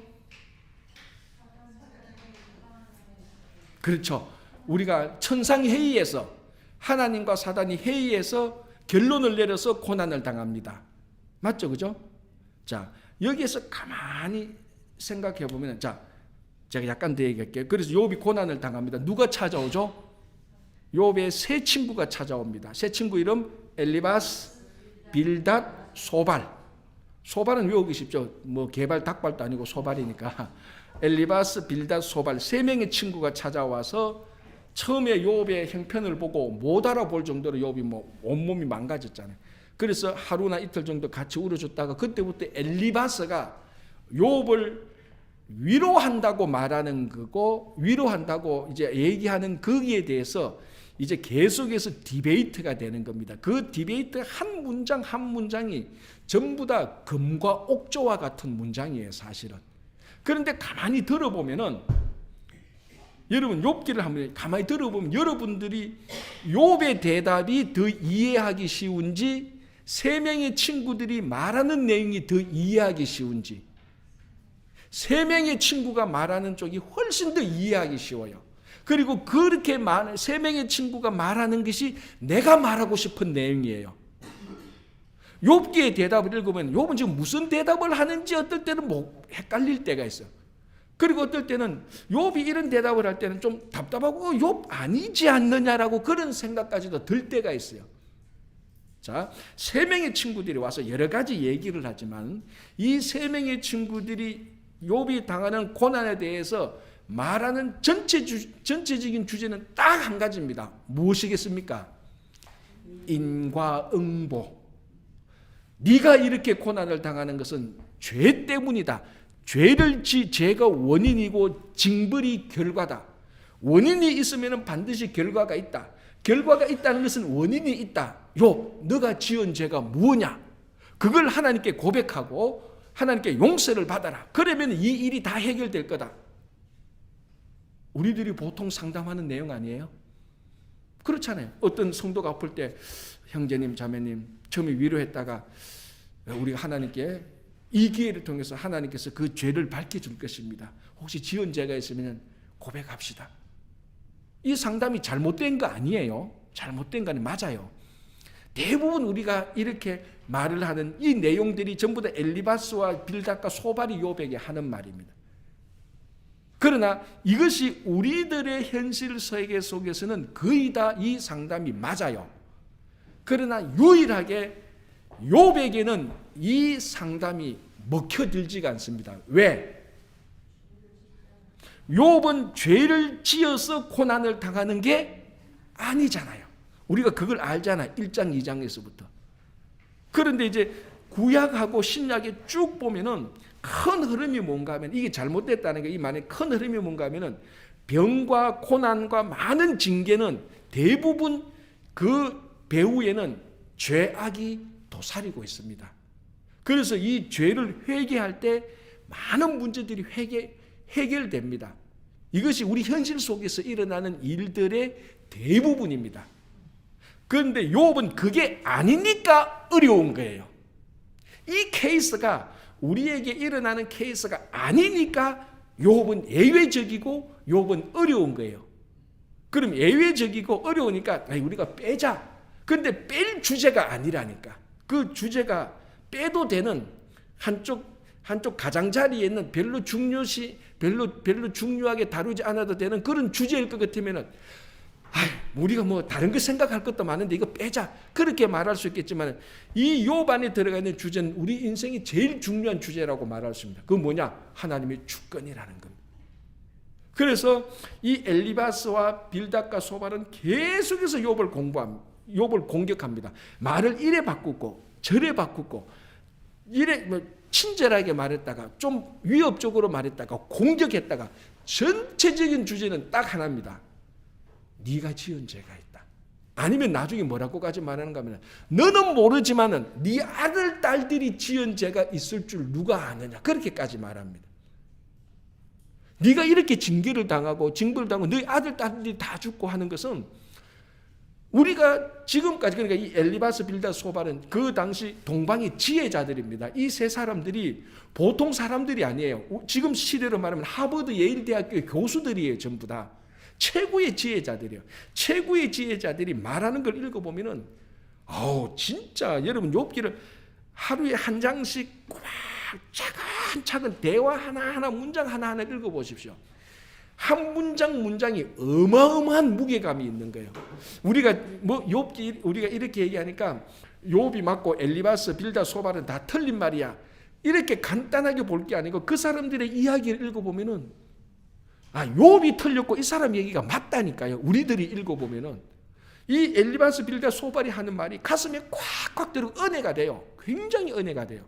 그렇죠. 우리가 천상회의에서 하나님과 사단이 회의해서 결론을 내려서 고난을 당합니다. 맞죠? 그죠? 자, 여기에서 가만히 생각해 보면, 자, 제가 약간 더 얘기할게요. 그래서 욥이 고난을 당합니다. 누가 찾아오죠? 욥의 세 친구가 찾아옵니다. 세 친구 이름 엘리바스, 빌닷, 소발. 소발은 외우기 쉽죠. 개발 닭발도 아니고 소발이니까. 엘리바스, 빌닷, 소발 세 명의 친구가 찾아와서 처음에 욥의 형편을 보고 못 알아볼 정도로 욥이 온몸이 망가졌잖아요. 그래서 하루나 이틀 정도 같이 울어줬다가 그때부터 엘리바스가 욥을 위로한다고 말하는 거고, 위로한다고 이제 얘기하는 거기에 대해서 이제 계속해서 디베이트가 되는 겁니다. 그 디베이트 한 문장 한 문장이 전부 다 금과 옥조와 같은 문장이에요, 사실은. 그런데 가만히 들어보면은 여러분 욥기를 한번 가만히 들어보면 여러분들이 욥의 대답이 더 이해하기 쉬운지 세 명의 친구들이 말하는 내용이 더 이해하기 쉬운지, 세 명의 친구가 말하는 쪽이 훨씬 더 이해하기 쉬워요. 그리고 그렇게 세 명의 친구가 말하는 것이 내가 말하고 싶은 내용이에요. 욥기의 대답을 읽으면 욥은 지금 무슨 대답을 하는지 어떨 때는 뭐 헷갈릴 때가 있어요. 그리고 어떨 때는 욥이 이런 대답을 할 때는 좀 답답하고 욥 아니지 않느냐라고 그런 생각까지도 들 때가 있어요. 자, 세 명의 친구들이 와서 여러 가지 얘기를 하지만 이 세 명의 친구들이 욥이 당하는 고난에 대해서 말하는 전체적인 주제는 딱 한 가지입니다. 무엇이겠습니까? 인과응보. 네가 이렇게 고난을 당하는 것은 죄 때문이다. 죄가 원인이고 징벌이 결과다. 원인이 있으면 반드시 결과가 있다. 결과가 있다는 것은 원인이 있다. 너가 지은 죄가 무엇냐? 그걸 하나님께 고백하고 하나님께 용서를 받아라. 그러면 이 일이 다 해결될 거다. 우리들이 보통 상담하는 내용 아니에요? 그렇잖아요. 어떤 성도가 아플 때 형제님, 자매님 처음에 위로했다가 우리가 하나님께 이 기회를 통해서 하나님께서 그 죄를 밝혀줄 것입니다. 혹시 지은 죄가 있으면 고백합시다. 이 상담이 잘못된 거 아니에요. 잘못된 거 맞아요. 대부분 우리가 이렇게 말을 하는 이 내용들이 전부 다 엘리바스와 빌닷과 소발이 욥에게 하는 말입니다. 그러나 이것이 우리들의 현실 세계 속에서는 거의 다 이 상담이 맞아요. 그러나 유일하게 욥에게는 이 상담이 먹혀들지가 않습니다. 왜? 욥은 죄를 지어서 고난을 당하는 게 아니잖아요. 우리가 그걸 알잖아요. 1장 2장에서부터. 그런데 이제 구약하고 신약에 쭉 보면은 큰 흐름이 뭔가 하면 이게 잘못됐다는 게 이 말의 큰 흐름이 뭔가 하면은 병과 고난과 많은 징계는 대부분 그 배후에는 죄악이 도사리고 있습니다. 그래서 이 죄를 회개할 때 많은 문제들이 해결됩니다. 이것이 우리 현실 속에서 일어나는 일들의 대부분입니다. 그런데 욥은 그게 아니니까 어려운 거예요. 이 케이스가 우리에게 일어나는 케이스가 아니니까 욥은 예외적이고 욥은 어려운 거예요. 그럼 예외적이고 어려우니까 우리가 빼자. 그런데 뺄 주제가 아니라니까. 그 주제가 빼도 되는 한쪽 가장자리에 있는 별로 중요하게 다루지 않아도 되는 그런 주제일 것 같으면은 우리가 뭐 다른 거 생각할 것도 많은데 이거 빼자. 그렇게 말할 수 있겠지만 이 욥 안에 들어가 있는 주제는 우리 인생이 제일 중요한 주제라고 말할 수 있습니다. 그건 뭐냐? 하나님의 주권이라는 겁니다. 그래서 이 엘리바스와 빌닷과 소발은 계속해서 욥을 공격합니다. 말을 이래 바꾸고 저래 바꾸고 이래 친절하게 말했다가 좀 위협적으로 말했다가 공격했다가 전체적인 주제는 딱 하나입니다. 네가 지은 죄가 있다. 아니면 나중에 뭐라고까지 말하는가 하면 너는 모르지만은 네 아들 딸들이 지은 죄가 있을 줄 누가 아느냐. 그렇게까지 말합니다. 네가 이렇게 징벌을 당하고 너희 아들 딸들이 다 죽고 하는 것은 우리가 지금까지 그러니까 이 엘리바스 빌닷 소발은 그 당시 동방의 지혜자들입니다. 이 세 사람들이 보통 사람들이 아니에요. 지금 시대로 말하면 하버드 예일 대학교의 교수들이에요. 전부 다. 최고의 지혜자들이요. 최고의 지혜자들이 말하는 걸 읽어보면은, 진짜 여러분 욥기를 하루에 한 장씩 꽉 차근차근 대화 하나하나 문장 하나하나 읽어보십시오. 한 문장이 어마어마한 무게감이 있는 거예요. 우리가 욥기 우리가 이렇게 얘기하니까 욥이 맞고 엘리바스 빌닷 소발은 다 틀린 말이야. 이렇게 간단하게 볼 게 아니고 그 사람들의 이야기를 읽어보면은 욥이 틀렸고 이 사람 얘기가 맞다니까요. 우리들이 읽어보면은 이 엘리바스 빌닷 소발이 하는 말이 가슴에 꽉꽉 들어오고 은혜가 돼요. 굉장히 은혜가 돼요.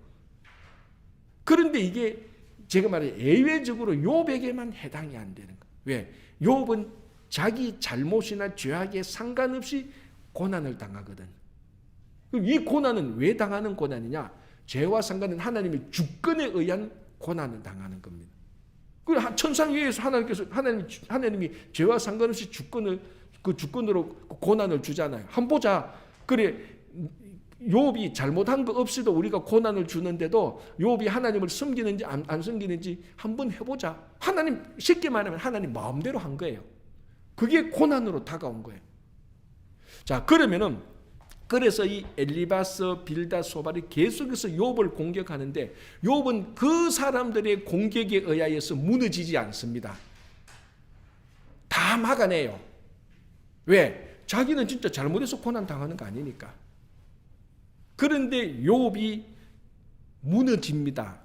그런데 이게 제가 말해 예외적으로 욥에게만 해당이 안 되는 거예요. 왜? 욥은 자기 잘못이나 죄악에 상관없이 고난을 당하거든. 이 고난은 왜 당하는 고난이냐? 죄와 상관은 하나님의 주권에 의한 고난을 당하는 겁니다. 그 천상 위에서 하나님이 죄와 상관없이 주권으로 고난을 주잖아요. 한번 보자. 그래 욥이 잘못한 거 없이도 우리가 고난을 주는데도 욥이 하나님을 섬기는지 안 섬기는지 한번 해보자. 하나님 쉽게 말하면 하나님 마음대로 한 거예요. 그게 고난으로 다가온 거예요. 자, 그러면은 그래서 이 엘리바스, 빌닷, 소발이 계속해서 욥을 공격하는데 욥은 그 사람들의 공격에 의하여서 무너지지 않습니다. 다 막아내요. 왜? 자기는 진짜 잘못해서 고난 당하는 거 아니니까. 그런데 욥이 무너집니다.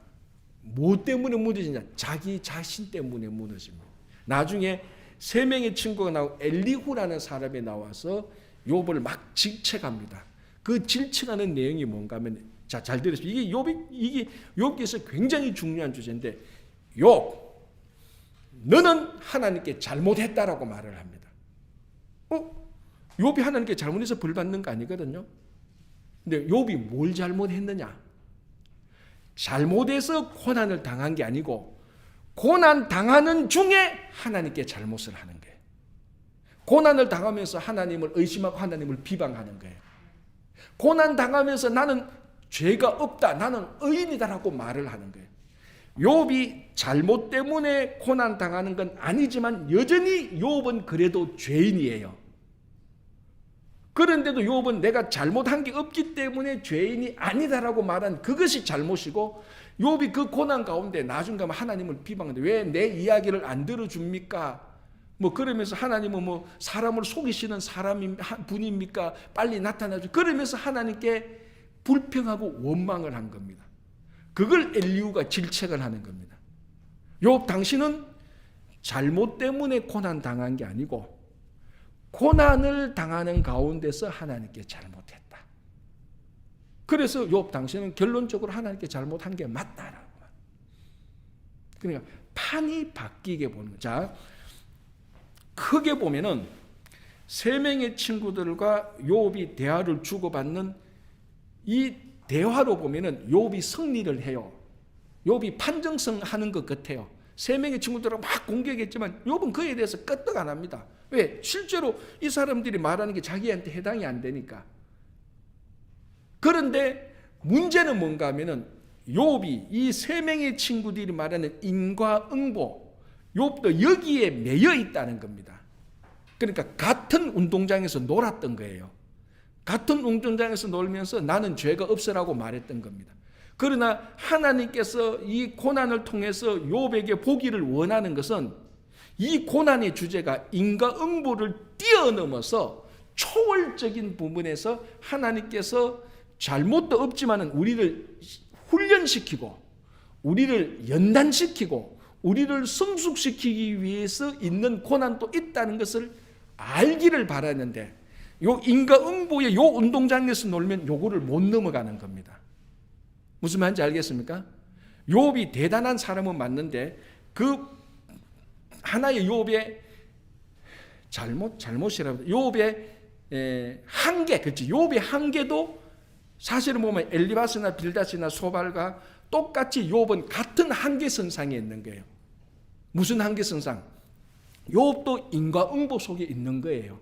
뭐 때문에 무너지냐? 자기 자신 때문에 무너집니다. 나중에 세 명의 친구가 나오고 엘리후라는 사람이 나와서 욥을 막 질책합니다. 그 질책하는 내용이 뭔가 하면, 자, 잘 들으십시오. 이게 욥기에서 굉장히 중요한 주제인데, 욥, 너는 하나님께 잘못했다라고 말을 합니다. 욥이 하나님께 잘못해서 벌 받는 거 아니거든요. 근데 욥이 뭘 잘못했느냐? 잘못해서 고난을 당한 게 아니고 고난 당하는 중에 하나님께 잘못을 하는 거예요. 고난을 당하면서 하나님을 의심하고 하나님을 비방하는 거예요. 고난 당하면서 나는 죄가 없다, 나는 의인이다라고 말을 하는 거예요. 욥이 잘못 때문에 고난 당하는 건 아니지만 여전히 욥은 그래도 죄인이에요. 그런데도 욥은 내가 잘못한 게 없기 때문에 죄인이 아니다라고 말한 그것이 잘못이고, 욥이 그 고난 가운데 나중 가면 하나님을 비방하는데 왜 내 이야기를 안 들어줍니까? 뭐 그러면서 하나님은 뭐 사람을 속이시는 분입니까? 빨리 나타나줘. 그러면서 하나님께 불평하고 원망을 한 겁니다. 그걸 엘리후가 질책을 하는 겁니다. 욥, 당신은 잘못 때문에 고난 당한 게 아니고 고난을 당하는 가운데서 하나님께 잘못했다. 그래서 욥, 당신은 결론적으로 하나님께 잘못한 게 맞다라고. 그러니까 판이 바뀌게 보는 거죠. 자, 크게 보면은 세 명의 친구들과 욥이 대화를 주고받는 이 대화로 보면은 욥이 승리를 해요. 욥이 판정성 하는 것 같아요. 세 명의 친구들을 막 공격했지만 욥은 그에 대해서 끄떡 안 합니다. 왜? 실제로 이 사람들이 말하는 게 자기한테 해당이 안 되니까. 그런데 문제는 뭔가 하면은 욥이 이 세 명의 친구들이 말하는 인과응보, 욥도 여기에 매여 있다는 겁니다. 그러니까 같은 운동장에서 놀았던 거예요. 같은 운동장에서 놀면서 나는 죄가 없으라고 말했던 겁니다. 그러나 하나님께서 이 고난을 통해서 욥에게 보기를 원하는 것은 이 고난의 주제가 인과응보를 뛰어넘어서 초월적인 부분에서 하나님께서 잘못도 없지만은 우리를 훈련시키고 우리를 연단시키고 우리를 성숙시키기 위해서 있는 고난도 있다는 것을 알기를 바라는데, 요 인과응보의 요 운동장에서 놀면 요거를 못 넘어가는 겁니다. 무슨 말인지 알겠습니까? 욥이 대단한 사람은 맞는데 그 하나의 욥의 잘못이라고, 욥의 한계, 그렇지? 욥의 한계도 사실은 보면 엘리바스나 빌닷이나 소발과 똑같이 욥은 같은 한계선상에 있는 거예요. 무슨 한계선상? 욥도 인과응보 속에 있는 거예요.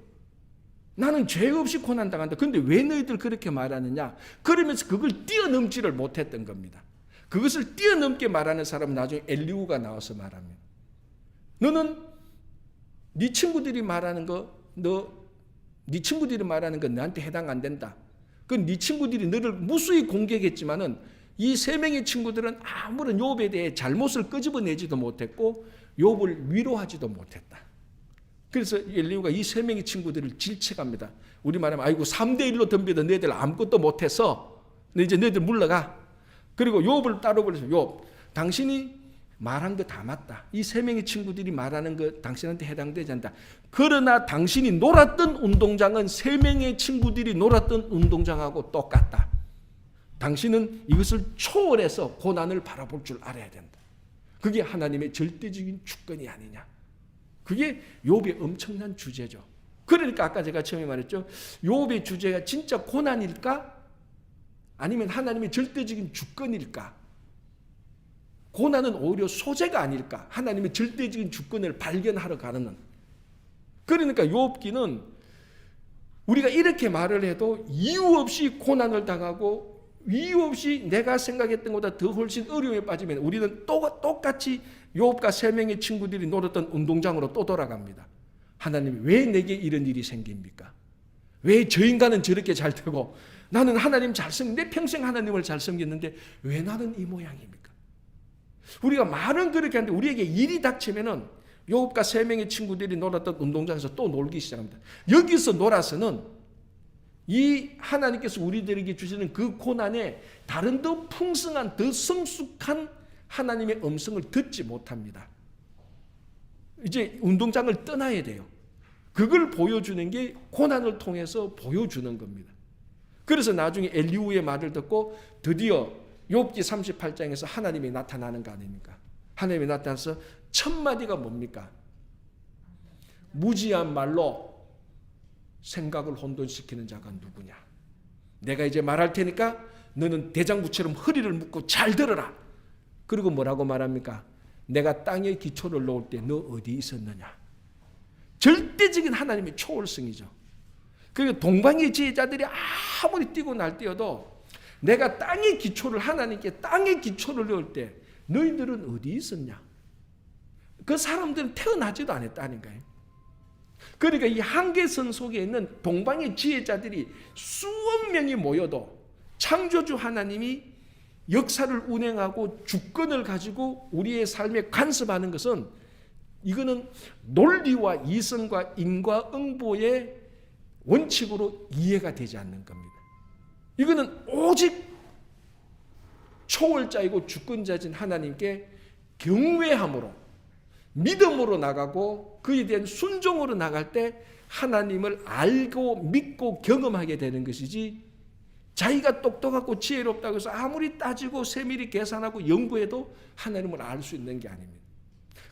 나는 죄 없이 고난당한다. 그런데 왜 너희들 그렇게 말하느냐? 그러면서 그걸 뛰어넘지를 못했던 겁니다. 그것을 뛰어넘게 말하는 사람은 나중에 엘리후가 나와서 말합니다. 너는 네 친구들이 말하는 거, 네 친구들이 말하는 건 너한테 해당 안 된다. 그 네 친구들이 너를 무수히 공격했지만은 이 세 명의 친구들은 아무런 욥에 대해 잘못을 끄집어내지도 못했고 욥을 위로하지도 못했다. 그래서 엘리후가 이 세 명의 친구들을 질책합니다. 우리 말하면 아이고 3대1로 덤비던 너희들 아무것도 못해서 이제 너희들 물러가. 그리고 욥을 따로 불러서 욥, 당신이 말한 거 다 맞다. 이 세 명의 친구들이 말하는 거 당신한테 해당되지 않다. 그러나 당신이 놀았던 운동장은 세 명의 친구들이 놀았던 운동장하고 똑같다. 당신은 이것을 초월해서 고난을 바라볼 줄 알아야 된다. 그게 하나님의 절대적인 주권이 아니냐. 그게 욥의 엄청난 주제죠. 그러니까 아까 제가 처음에 말했죠. 욥의 주제가 진짜 고난일까? 아니면 하나님의 절대적인 주권일까? 고난은 오히려 소재가 아닐까? 하나님의 절대적인 주권을 발견하러 가는. 그러니까 욥기는 우리가 이렇게 말을 해도 이유 없이 고난을 당하고 이유 없이 내가 생각했던 것보다 더 훨씬 어려움에 빠지면 우리는 똑같이 욥과 세 명의 친구들이 놀았던 운동장으로 또 돌아갑니다. 하나님 왜 내게 이런 일이 생깁니까? 왜 저 인간은 저렇게 잘 되고 나는 하나님 잘 섬기는데 내 평생 하나님을 잘 섬겼는데 왜 나는 이 모양입니까? 우리가 말은 그렇게 하는데 우리에게 일이 닥치면은 욥과 3명의 친구들이 놀았던 운동장에서 또 놀기 시작합니다. 여기서 놀아서는 이 하나님께서 우리들에게 주시는 그 고난에 다른 더 풍성한 더 성숙한 하나님의 음성을 듣지 못합니다. 이제 운동장을 떠나야 돼요. 그걸 보여주는 게 고난을 통해서 보여주는 겁니다. 그래서 나중에 엘리후의 말을 듣고 드디어 욥기 38장에서 하나님이 나타나는 거 아닙니까? 하나님이 나타나서 첫 마디가 뭡니까? 무지한 말로 생각을 혼돈시키는 자가 누구냐? 내가 이제 말할 테니까 너는 대장부처럼 허리를 묶고 잘 들어라. 그리고 뭐라고 말합니까? 내가 땅에 기초를 놓을 때 너 어디 있었느냐? 절대적인 하나님의 초월성이죠. 그리고 동방의 지혜자들이 아무리 뛰고 날뛰어도 내가 땅의 기초를 하나님께 땅의 기초를 넣을 때 너희들은 어디 있었냐? 그 사람들은 태어나지도 않았다는 거예요. 그러니까 이 한계선 속에 있는 동방의 지혜자들이 수억 명이 모여도 창조주 하나님이 역사를 운행하고 주권을 가지고 우리의 삶에 간섭하는 것은 이거는 논리와 이성과 인과응보의 원칙으로 이해가 되지 않는 겁니다. 이거는 오직 초월자이고 주권자진 하나님께 경외함으로 믿음으로 나가고 그에 대한 순종으로 나갈 때 하나님을 알고 믿고 경험하게 되는 것이지 자기가 똑똑하고 지혜롭다고 해서 아무리 따지고 세밀히 계산하고 연구해도 하나님을 알 수 있는 게 아닙니다.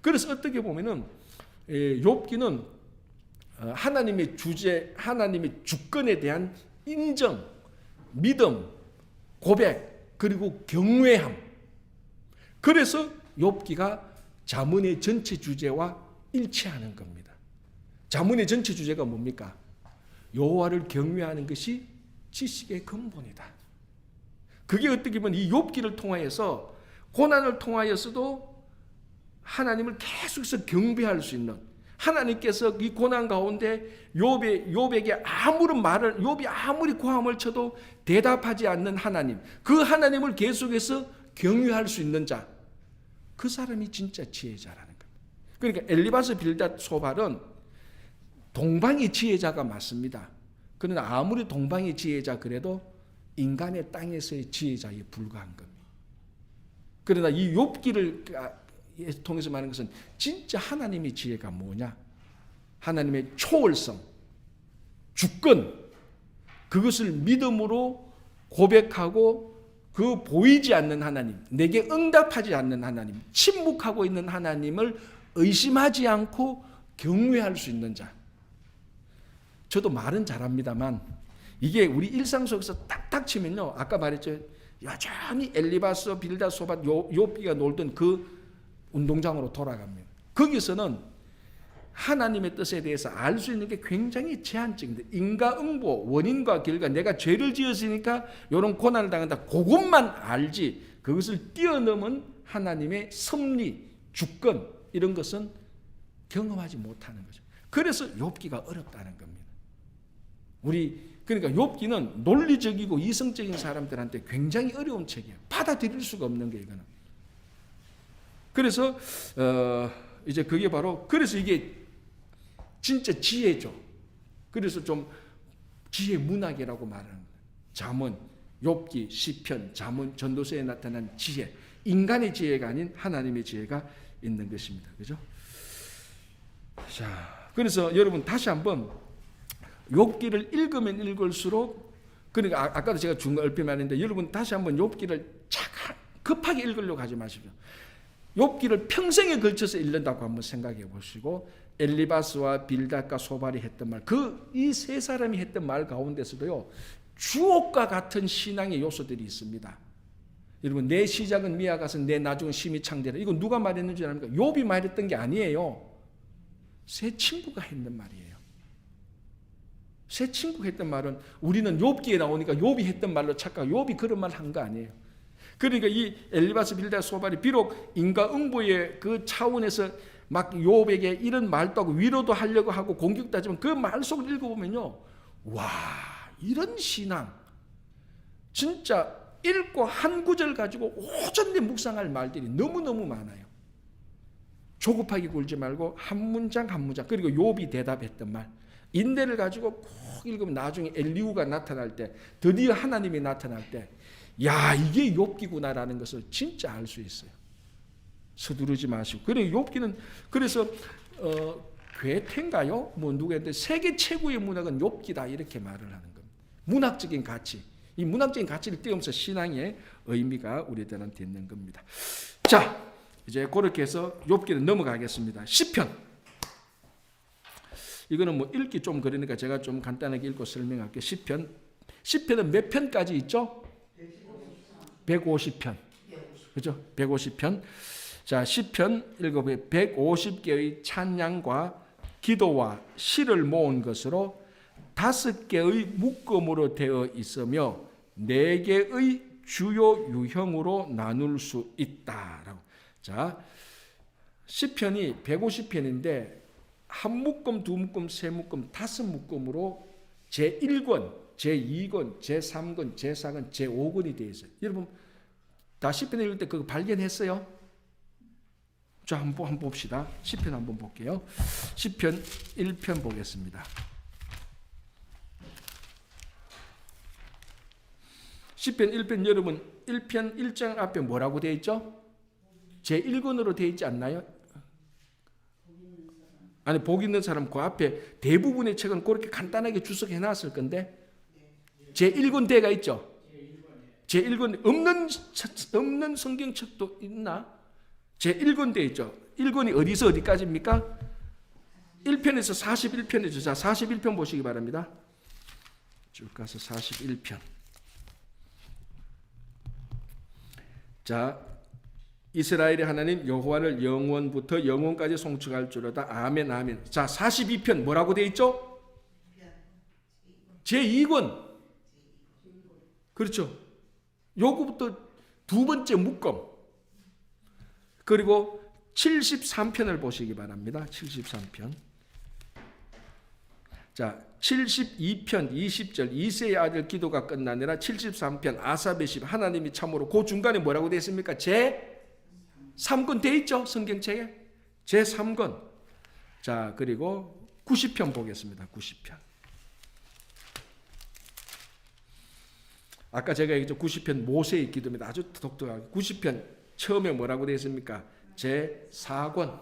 그래서 어떻게 보면은 욥기는 하나님의 주제, 하나님의 주권에 대한 인정, 믿음, 고백, 그리고 경외함. 그래서 욥기가 잠언의 전체 주제와 일치하는 겁니다. 잠언의 전체 주제가 뭡니까? 여호와를 경외하는 것이 지식의 근본이다. 그게 어떻게 보면 이 욥기를 통하여서 고난을 통하여서도 하나님을 계속해서 경배할 수 있는 하나님께서 이 고난 가운데 욥에게 아무런 말을 욥이 아무리 고함을 쳐도 대답하지 않는 하나님, 그 하나님을 계속해서 경외할 수 있는 자, 그 사람이 진짜 지혜자라는 겁니다. 그러니까 엘리바스 빌닷 소발은 동방의 지혜자가 맞습니다. 그러나 아무리 동방의 지혜자 그래도 인간의 땅에서의 지혜자에 불과한 겁니다. 그러나 이 욥기를 통해서 말하는 것은 진짜 하나님의 지혜가 뭐냐? 하나님의 초월성, 주권, 그것을 믿음으로 고백하고 그 보이지 않는 하나님, 내게 응답하지 않는 하나님, 침묵하고 있는 하나님을 의심하지 않고 경외할 수 있는 자. 저도 말은 잘합니다만 이게 우리 일상 속에서 딱딱 치면요, 아까 말했죠, 여전히 엘리바스, 빌닷, 소밧, 욥기가 놀던 그 운동장으로 돌아갑니다. 거기서는 하나님의 뜻에 대해서 알 수 있는 게 굉장히 제한적인데 인과응보, 원인과 결과, 내가 죄를 지었으니까 이런 고난을 당한다, 그것만 알지 그것을 뛰어넘은 하나님의 섭리, 주권 이런 것은 경험하지 못하는 거죠. 그래서 욥기가 어렵다는 겁니다. 그러니까 욥기는 논리적이고 이성적인 사람들한테 굉장히 어려운 책이에요. 받아들일 수가 없는 게 이거는. 그래서 이제 그게 바로 그래서 이게 진짜 지혜죠. 그래서 좀 지혜 문학이라고 말하는 거예요. 잠언, 욥기, 시편, 잠언, 전도서에 나타난 지혜, 인간의 지혜가 아닌 하나님의 지혜가 있는 것입니다. 그죠? 자, 그래서 여러분 다시 한번 욥기를 읽으면 읽을수록, 그러니까 아까도 제가 중간 얼핏 말했는데 여러분 다시 한번 욥기를 급하게 읽으려고 하지 마십시오. 욥기를 평생에 걸쳐서 읽는다고 한번 생각해 보시고 엘리바스와 빌닷과 소발이 했던 말, 이 세 사람이 했던 말 가운데서도요 주옥과 같은 신앙의 요소들이 있습니다. 여러분, 내 시작은 미아 같은 내 나중은 심히 창대라. 이거 누가 말했는지 아십니까? 욥이 말했던 게 아니에요. 세 친구가 했는 말이에요. 세 친구가 했던 말은 우리는 욥기에 나오니까 욥이 했던 말로 착각하고 욥이 그런 말 한 거 아니에요. 그러니까 이 엘리바스, 빌닷, 소발이 비록 인과응보의 그 차원에서 막 욥에게 이런 말도 하고 위로도 하려고 하고 공격도 하지만 그 말 속을 읽어보면요 와, 이런 신앙. 진짜 읽고 한 구절 가지고 오전내 묵상할 말들이 너무너무 많아요. 조급하게 굴지 말고 한 문장 한 문장, 그리고 욥이 대답했던 말, 인내를 가지고 꼭 읽으면 나중에 엘리후가 나타날 때, 드디어 하나님이 나타날 때, 야, 이게 욥기구나라는 것을 진짜 알 수 있어요. 서두르지 마시고. 그리고 욥기는 그래서 괴테인가요? 뭐 누구한테 세계 최고의 문학은 욥기다 이렇게 말을 하는 겁니다. 문학적인 가치, 이 문학적인 가치를 띄우면서 신앙의 의미가 우리들한테 있는 겁니다. 자, 이제 그렇게 해서 욥기를 넘어가겠습니다. 시편. 이거는 뭐 읽기 좀 그러니까 제가 좀 간단하게 읽고 설명할게요. 시편. 시편은 몇 편까지 있죠? 150편. 그죠? 150편. 자, 시편 읽어보세요. 150개의 찬양과 기도와 시를 모은 것으로 5개의 묶음으로 되어 있으며 4개의 주요 유형으로 나눌 수 있다라고. 자, 시편이 150편인데 한 묶음, 두 묶음, 세 묶음, 5묶음으로 제1권, 제2권, 제3권, 제4권, 제5권이 되어 있어요. 여러분 다 시편 읽을 때 그거 발견했어요? 자, 한번 봅시다. 시편 한번 볼게요. 시편 1편 보겠습니다. 시편 1편 여러분 1편 1장 앞에 뭐라고 되어 있죠? 제1권으로 되어 있지 않나요? 아니, 복 있는 사람 그 앞에 대부분의 책은 그렇게 간단하게 주석해 놨을 건데 제1권 대가 있죠? 제1권 없는 성경책도 있나? 제1권 대 있죠? 1권이 어디서 어디까지입니까? 1편에서 41편이죠. 자, 41편 보시기 바랍니다. 쭉 가서 41편. 자, 이스라엘의 하나님 여호와를 영원부터 영원까지 송축할 줄로다. 아멘, 아멘. 자, 42편 뭐라고 되어 있죠? 제2권. 그렇죠. 요거부터 두 번째 묶음. 그리고 73편을 보시기 바랍니다. 73편. 자, 72편 20절 이새의 아들 기도가 끝나느라 73편 아삽의 시 하나님이 참으로 그 중간에 뭐라고 되어 있습니까? 제3권 되어 있죠? 성경책에. 제3권. 자, 그리고 90편 보겠습니다. 90편. 아까 제가 얘기했죠. 90편 모세의 기도입니다. 아주 독특하게. 90편 처음에 뭐라고 되어 있습니까? 제4권.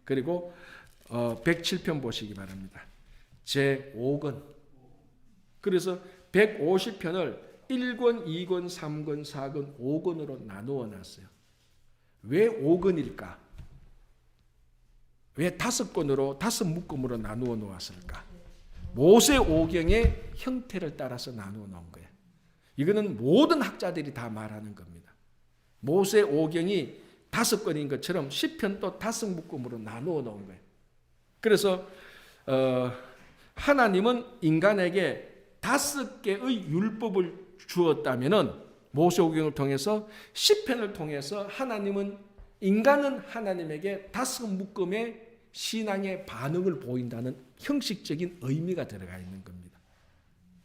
그리고 107편 보시기 바랍니다. 제5권. 그래서 150편을 1권, 2권, 3권, 4권, 5권으로 나누어 놨어요. 왜 5권일까? 왜 5권으로 5묶음으로 나누어 놓았을까? 모세 오경의 형태를 따라서 나누어 놓은 거예요. 이거는 모든 학자들이 다 말하는 겁니다. 모세 오경이 5권인 것처럼 시편도 5묶음으로 나누어 놓은 거예요. 그래서 하나님은 인간에게 5개의 율법을 주었다면은 모세오경을 통해서 시편을 통해서 하나님은 인간은 하나님에게 5묶음의 신앙의 반응을 보인다는 형식적인 의미가 들어가 있는 겁니다.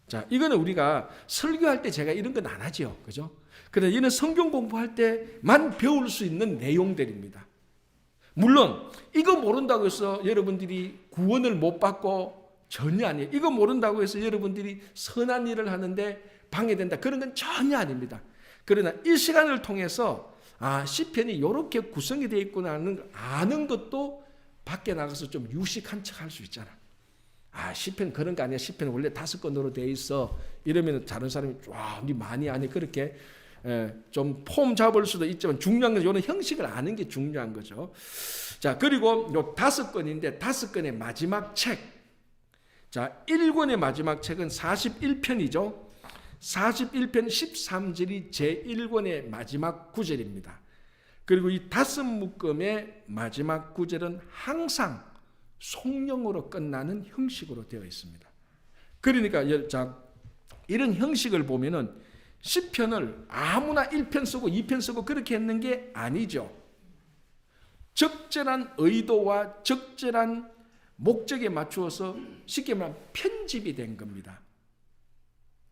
자, 이거는 우리가 설교할 때 제가 이런 건 안 하죠, 그죠? 그러나 이는 성경 공부할 때만 배울 수 있는 내용들입니다. 물론 이거 모른다고 해서 여러분들이 구원을 못 받고 전혀 아니에요. 이거 모른다고 해서 여러분들이 선한 일을 하는데 방해된다. 그런 건 전혀 아닙니다. 그러나 이 시간을 통해서 시편이 이렇게 구성이 되어 있구나 하는 아는 것도 밖에 나가서 좀 유식한 척 할 수 있잖아. 시편 그런 거 아니야. 시편 원래 5권으로 되어 있어. 이러면 다른 사람이 와, 니 많이 아니 그렇게 좀 폼 잡을 수도 있지만 중요한 건 이런 형식을 아는 게 중요한 거죠. 자, 그리고 요 5권인데 5권의 마지막 책. 자, 1권의 마지막 책은 41편이죠. 41편 13절이 제1권의 마지막 구절입니다. 그리고 이 5묶음의 마지막 구절은 항상 송영으로 끝나는 형식으로 되어 있습니다. 그러니까 자, 이런 형식을 보면은 시편을 아무나 1편 쓰고 2편 쓰고 그렇게 했는 게 아니죠. 적절한 의도와 적절한 목적에 맞추어서 쉽게 말하면 편집이 된 겁니다.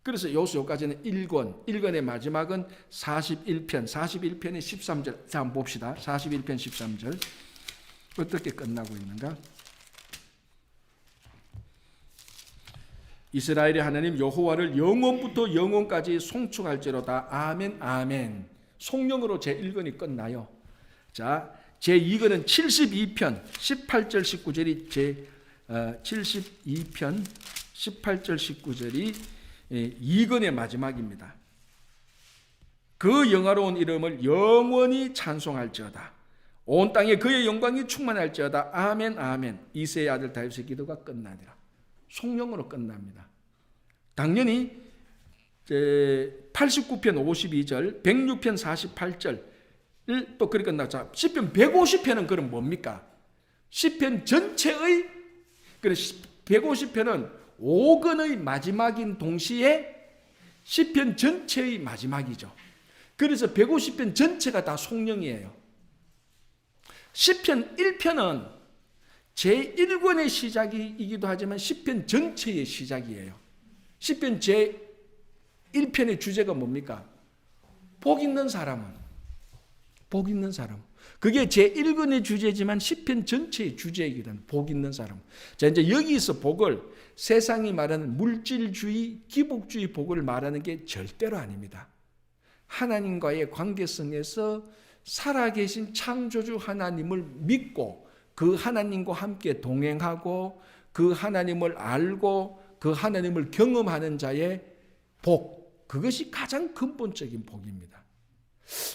그래서 여호수아까지는 1권, 1권의 마지막은 41편, 41편의 13절. 자, 한번 봅시다. 41편 13절. 어떻게 끝나고 있는가? 이스라엘의 하나님 여호와를 영원부터 영원까지 송축할지로다. 아멘, 아멘. 송영으로 제1권이 끝나요. 자, 제2권은 72편 18절 19절이 72편 18절 19절이 2권의 마지막입니다. 그 영화로운 이름을 영원히 찬송할지어다. 온 땅에 그의 영광이 충만할지어다. 아멘, 아멘. 이새의 아들 다윗의 기도가 끝나니라. 송영으로 끝납니다. 당연히 89편 52절, 106편 48절을 또 그렇게 끝나죠. 시편 150편은 그럼 뭡니까? 시편 전체의, 그래서 150편은 5권의 마지막인 동시에 시편 전체의 마지막이죠. 그래서 150편 전체가 다 송영이에요. 시편 1편은 제1권의 시작이기도 하지만 시편 전체의 시작이에요. 시편 제1편의 주제가 뭡니까? 복 있는 사람은, 복 있는 사람. 그게 제1권의 주제지만 시편 전체의 주제이기도 합니다. 복 있는 사람. 자, 이제 여기서 복을 세상이 말하는 물질주의, 기복주의 복을 말하는 게 절대로 아닙니다. 하나님과의 관계성에서 살아계신 창조주 하나님을 믿고 그 하나님과 함께 동행하고 그 하나님을 알고 그 하나님을 경험하는 자의 복, 그것이 가장 근본적인 복입니다.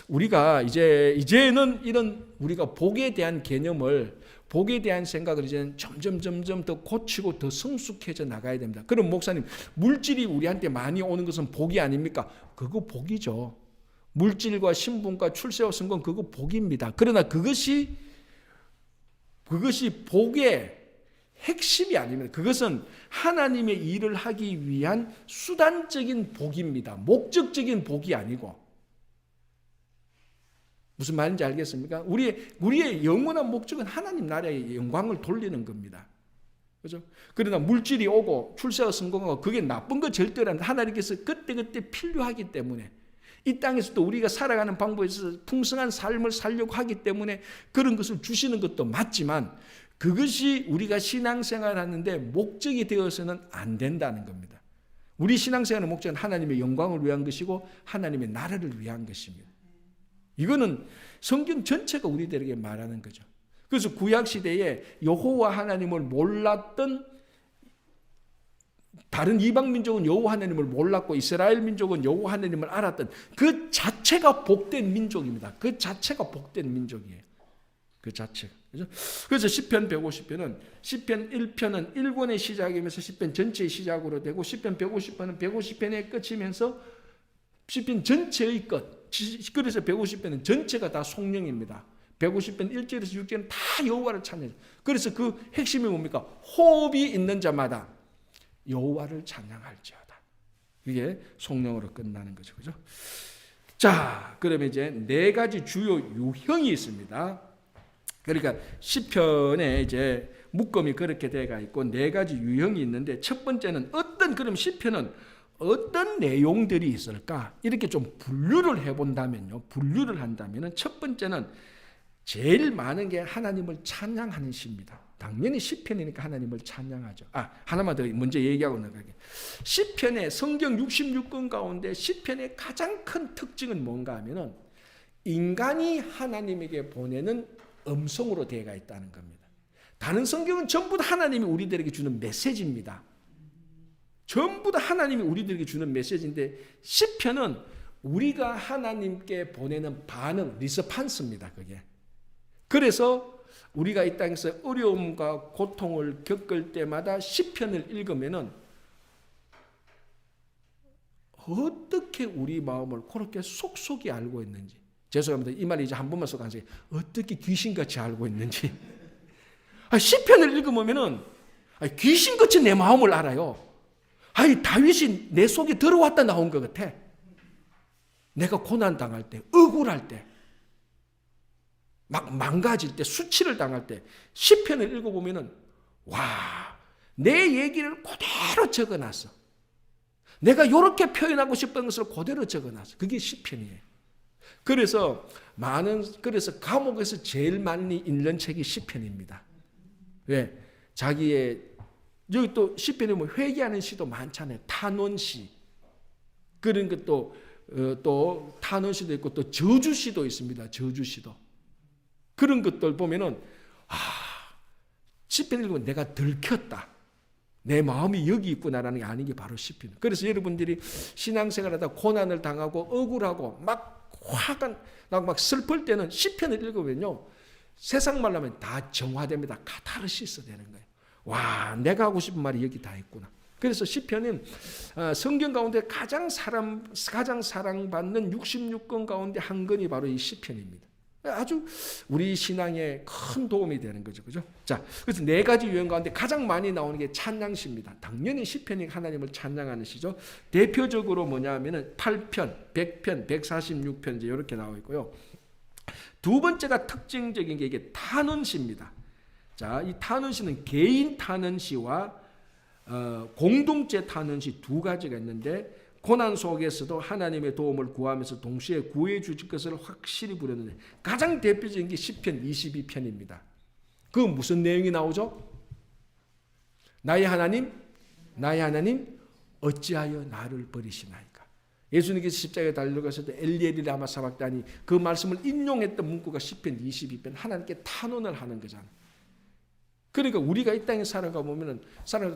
우리가 이제는 이런 우리가 복에 대한 개념을, 복에 대한 생각을 이제는 점점 더 고치고 더 성숙해져 나가야 됩니다. 그럼 목사님, 물질이 우리한테 많이 오는 것은 복이 아닙니까? 그거 복이죠. 물질과 신분과 출세와 성공, 그거 복입니다. 그러나 그것이 복의 핵심이 아닙니다. 그것은 하나님의 일을 하기 위한 수단적인 복입니다. 목적적인 복이 아니고. 무슨 말인지 알겠습니까? 우리의 영원한 목적은 하나님 나라의 영광을 돌리는 겁니다. 그죠? 그러나 물질이 오고 출세와 성공하고 그게 나쁜 거 절대로 아닙니다. 하나님께서 그때그때 필요하기 때문에 이 땅에서도 우리가 살아가는 방법에 있어서 풍성한 삶을 살려고 하기 때문에 그런 것을 주시는 것도 맞지만 그것이 우리가 신앙생활 하는데 목적이 되어서는 안 된다는 겁니다. 우리 신앙생활의 목적은 하나님의 영광을 위한 것이고 하나님의 나라를 위한 것입니다. 이거는 성경 전체가 우리들에게 말하는 거죠. 그래서 구약시대에 여호와 하나님을 몰랐던 다른 이방 민족은 여호와 하나님을 몰랐고 이스라엘 민족은 여호와 하나님을 알았던 그 자체가 복된 민족입니다. 그 자체가 복된 민족이에요. 그 자체가. 그래서 시편 150편은 시편 1편은 1권의 시작이면서 시편 전체의 시작으로 되고 시편 150편은 150편의 끝이면서 시편 전체의 끝. 그래서 150편은 전체가 다 송영입니다. 150편 1절에서 6절은 다 여호와를 찬양해요. 그래서 그 핵심이 뭡니까? 호흡이 있는 자마다 여호와를 찬양할지어다. 이게 송영으로 끝나는 거죠. 그죠? 자, 그러면 이제 네 가지 주요 유형이 있습니다. 그러니까 시편에 이제 묶음이 그렇게 돼가 있고 네 가지 유형이 있는데 첫 번째는 그럼 시편은 어떤 내용들이 있을까? 이렇게 좀 분류를 해본다면요. 분류를 한다면은 첫 번째는 제일 많은 게 하나님을 찬양하는 시입니다. 당연히 시편이니까 하나님을 찬양하죠. 하나만 더 먼저 얘기하고 나가게. 시편의 성경 66권 가운데 시편의 가장 큰 특징은 뭔가 하면은 인간이 하나님에게 보내는 음성으로 되어 있다는 겁니다. 다른 성경은 전부 다 하나님이 우리들에게 주는 메시지입니다. 전부 다 하나님이 우리들에게 주는 메시지인데 시편은 우리가 하나님께 보내는 반응, 리스판스입니다. 그게. 그래서 우리가 이 땅에서 어려움과 고통을 겪을 때마다 시편을 읽으면은 어떻게 우리 마음을 그렇게 속속이 알고 있는지. 죄송합니다. 이 말이 이제 한 번만 써 가세요. 어떻게 귀신같이 알고 있는지. 시편을 읽으면은 귀신같이 내 마음을 알아요. 다윗이 내 속에 들어왔다 나온 것 같아. 내가 고난 당할 때, 억울할 때, 막 망가질 때, 수치를 당할 때 시편을 읽어보면은 와, 내 얘기를 그대로 적어놨어. 내가 이렇게 표현하고 싶은 것을 그대로 적어놨어. 그게 시편이에요. 그래서 감옥에서 제일 많이 읽는 책이 시편입니다. 왜? 자기의 여기 또 시편에 뭐 회개하는 시도 많잖아요. 탄원시. 그런 것도 또 탄원시도 있고 또 저주시도 있습니다. 저주시도. 그런 것들 보면은 시편 읽으면 내가 들켰다. 내 마음이 여기 있구나라는 게 아는 게 바로 시편. 그래서 여러분들이 신앙생활하다 고난을 당하고 억울하고 막 화가 나고 막 슬플 때는 시편을 읽으면요. 세상 말로 하면 다 정화됩니다. 카타르시스 되는 거예요. 와, 내가 하고 싶은 말이 여기 다 있구나. 그래서 시편은 성경 가운데 가장 사랑받는 66권 가운데 한 권이 바로 이 시편입니다. 아주 우리 신앙에 큰 도움이 되는 거죠. 그죠? 자, 그래서 네 가지 유형 가운데 가장 많이 나오는 게 찬양시입니다. 당연히 시편이 하나님을 찬양하는 시죠. 대표적으로 뭐냐면은 8편, 100편, 146편 이제 이렇게 나와 있고요. 두 번째가 특징적인 게 이게 탄원시입니다. 자, 이 탄원시는 개인 탄원시와 공동체 탄원시 두 가지가 있는데 고난 속에서도 하나님의 도움을 구하면서 동시에 구해 주실 것을 확실히 부르는데 가장 대표적인 게 시편 22편입니다. 그 무슨 내용이 나오죠? 나의 하나님 어찌하여 나를 버리시나이까. 예수님께서 십자가에 달려가실 때 엘리엘이 라마 사박다니 그 말씀을 인용했던 문구가 시편 22편 하나님께 탄원을 하는 거잖아요. 그러니까 우리가 이 땅에 살아가 보면은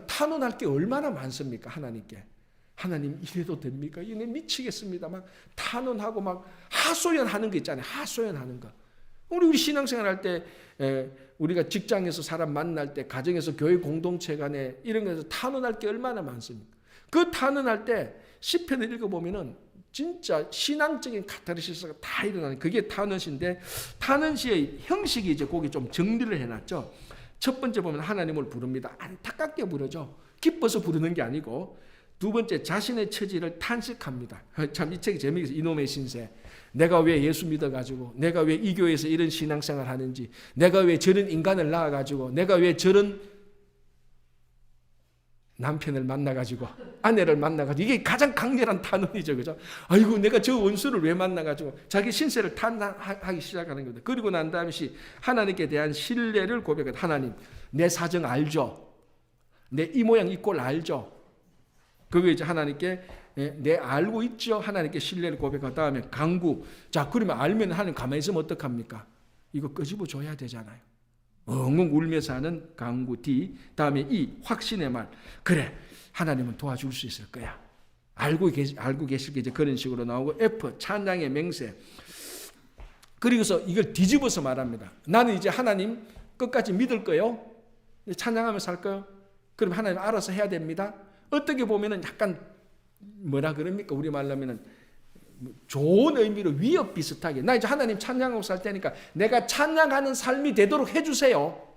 탄원할 게 얼마나 많습니까? 하나님께. 하나님 이래도 됩니까? 이래 미치겠습니다. 막 탄원하고 막 하소연하는 거 있잖아요. 하소연하는 거. 우리 신앙생활 할 때 우리가 직장에서 사람 만날 때 가정에서 교회 공동체 간에 이런 거에서 탄원할 게 얼마나 많습니까? 그 탄원할 때 시편을 읽어보면은 진짜 신앙적인 카타르시스가 다 일어나는 그게 탄원시인데 탄원시의 형식이 이제 거기 좀 정리를 해놨죠. 첫 번째 보면 하나님을 부릅니다. 안타깝게 부르죠. 기뻐서 부르는 게 아니고 두 번째 자신의 처지를 탄식합니다. 참 이 책이 재미있어요. 이놈의 신세. 내가 왜 예수 믿어가지고 내가 왜 이 교회에서 이런 신앙생활 하는지 내가 왜 저런 인간을 낳아가지고 내가 왜 저런 남편을 만나가지고 아내를 만나가지고 이게 가장 강렬한 탄원이죠. 그죠? 아이고 내가 저 원수를 왜 만나가지고 자기 신세를 탄하기 시작하는 겁니다. 그리고 난 다음에 하나님께 대한 신뢰를 고백합니다. 하나님 내 사정 알죠? 내 이 모양 이 꼴 알죠? 그거 이제 하나님께 내 알고 있죠. 하나님께 신뢰를 고백한 다음에 간구. 자, 그러면 알면 하나님 가만히 있으면 어떡합니까? 이거 끄집어 줘야 되잖아요. 엉엉 울면서 하는 간구 D. 다음에 E. 확신의 말. 그래, 하나님은 도와줄 수 있을 거야. 알고 계실 게 이제 그런 식으로 나오고 F. 찬양의 맹세. 그리고서 이걸 뒤집어서 말합니다. 나는 이제 하나님 끝까지 믿을 거요. 찬양하면서 살 거요. 그럼 하나님 알아서 해야 됩니다. 어떻게 보면은 약간 뭐라 그럽니까? 우리 말로 하면은 좋은 의미로 위협 비슷하게 나 이제 하나님 찬양하고 살 테니까 내가 찬양하는 삶이 되도록 해주세요.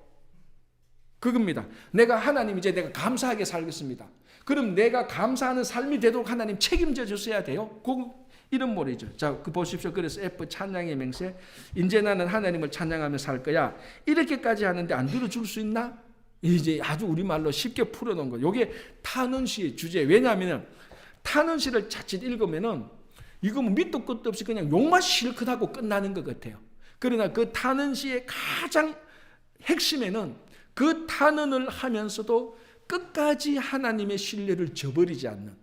그겁니다. 내가 하나님 이제 내가 감사하게 살겠습니다. 그럼 내가 감사하는 삶이 되도록 하나님 책임져 주셔야 돼요. 이런 말이죠. 자, 그 보십시오. 그래서 F 찬양의 맹세. 이제 나는 하나님을 찬양하며 살 거야. 이렇게까지 하는데 안 들어줄 수 있나? 이제 아주 우리말로 쉽게 풀어놓은 거. 이게 탄원시의 주제. 왜냐하면 탄원시를 자칫 읽으면은 이거 뭐 밑도 끝도 없이 그냥 욕만 실컷 하고 끝나는 것 같아요. 그러나 그 탄원시의 가장 핵심에는 그 탄원을 하면서도 끝까지 하나님의 신뢰를 저버리지 않는,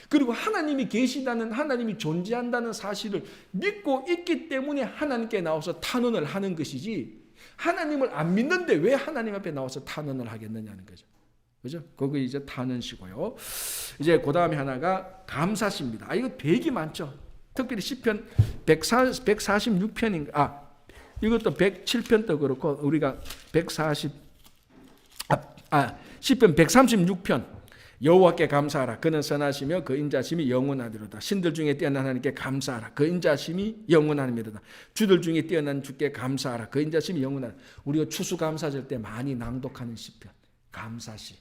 그리고 하나님이 계시다는, 하나님이 존재한다는 사실을 믿고 있기 때문에 하나님께 나와서 탄원을 하는 것이지, 하나님을 안 믿는데 왜 하나님 앞에 나와서 탄원을 하겠느냐는 거죠. 그죠? 그거 이제 탄원시고요. 이제 그 다음에 하나가 감사시입니다. 이거 되게 많죠. 특별히 시편 146편인가, 이것도 107편도 그렇고, 우리가 시편 136편. 여호와께 감사하라. 그는 선하시며 그 인자심이 영원하리로다. 신들 중에 뛰어난 하나님께 감사하라. 그 인자심이 영원하리로다. 주들 중에 뛰어난 주께 감사하라. 그 인자심이 영원하리. 우리가 추수감사절 때 많이 낭독하는 시편. 감사시.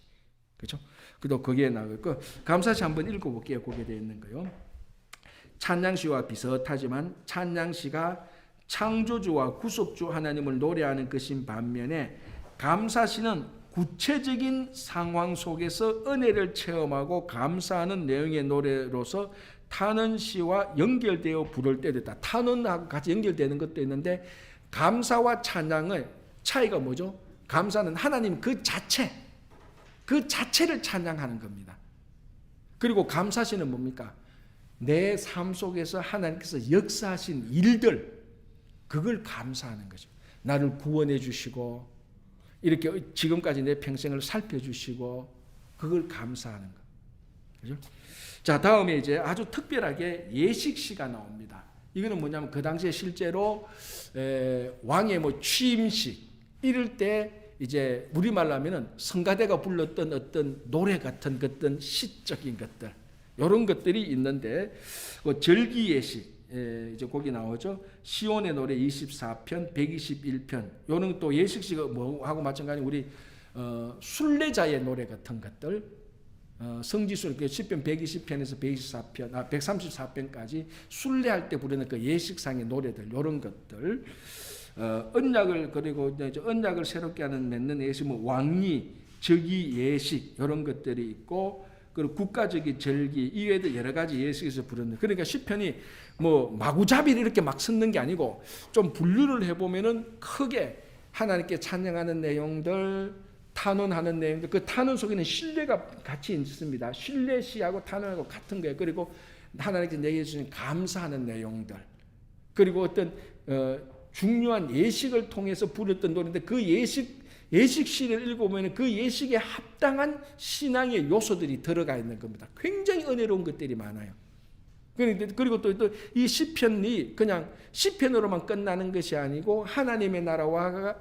그렇죠? 그도 거기에 나오고, 감사시 한번 읽어볼게요. 거기에 되어 있는 거요. 찬양시와 비슷하지만 찬양시가 창조주와 구속주 하나님을 노래하는 것인 반면에 감사시는 구체적인 상황 속에서 은혜를 체험하고 감사하는 내용의 노래로서 탄원시와 연결되어 부를 때도 있다. 탄원하고 같이 연결되는 것도 있는데 감사와 찬양의 차이가 뭐죠? 감사는 하나님 그 자체를 찬양하는 겁니다. 그리고 감사시는 뭡니까? 내 삶 속에서 하나님께서 역사하신 일들, 그걸 감사하는 거죠. 나를 구원해 주시고 이렇게 지금까지 내 평생을 살펴주시고 그걸 감사하는 거. 그죠? 자, 다음에 이제 아주 특별하게 예식시가 나옵니다. 이거는 뭐냐면 그 당시에 실제로 왕의 뭐 취임식 이럴 때 이제 우리말로 하면은 성가대가 불렀던 어떤 노래 같은 어떤 시적인 것들 이런 것들이 있는데 그 절기 예식 이제 거기 나오죠. 시온의 노래 24편, 121편. 요는 또 예식시가 뭐하고 마찬가지 우리 순례자의 노래 같은 것들. 성지순 그 시편 120편에서 124편, 134편까지 순례할 때 부르는 그 예식상의 노래들 요런 것들. 언약을 그리고 이제 언약을 새롭게 하는 맺는 예식 뭐 왕리, 즉위 예식 요런 것들이 있고 그리고 국가적인 절기 이외에도 여러 가지 예식에서 부르는 그러니까 시편이 뭐 마구잡이를 이렇게 막 쓰는 게 아니고 좀 분류를 해보면은 크게 하나님께 찬양하는 내용들, 탄원하는 내용들, 그 탄원 속에는 신뢰가 같이 있습니다. 신뢰 시하고 탄원하고 같은 거예요. 그리고 하나님께 내게 주신 감사하는 내용들, 그리고 어떤 중요한 예식을 통해서 부르던 노래인데 그 예식시를 읽어보면 그 예식에 합당한 신앙의 요소들이 들어가 있는 겁니다. 굉장히 은혜로운 것들이 많아요. 그리고 또 이 시편이 그냥 시편으로만 끝나는 것이 아니고 하나님의 나라와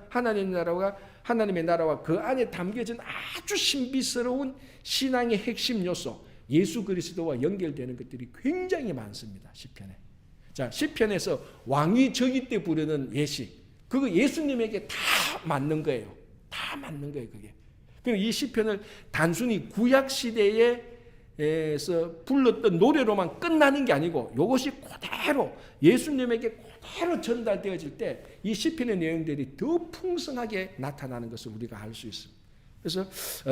그 안에 담겨진 아주 신비스러운 신앙의 핵심 요소 예수 그리스도와 연결되는 것들이 굉장히 많습니다. 시편에. 자, 시편에서 왕이 저기 때 부르는 예식 그거 예수님에게 다 맞는 거예요. 다 맞는 거예요, 그게. 그리고 이 시편을 단순히 구약 시대에서 불렀던 노래로만 끝나는 게 아니고 이것이 그대로 예수님에게 그대로 전달되어질 때 이 시편의 내용들이 더 풍성하게 나타나는 것을 우리가 알 수 있습니다. 그래서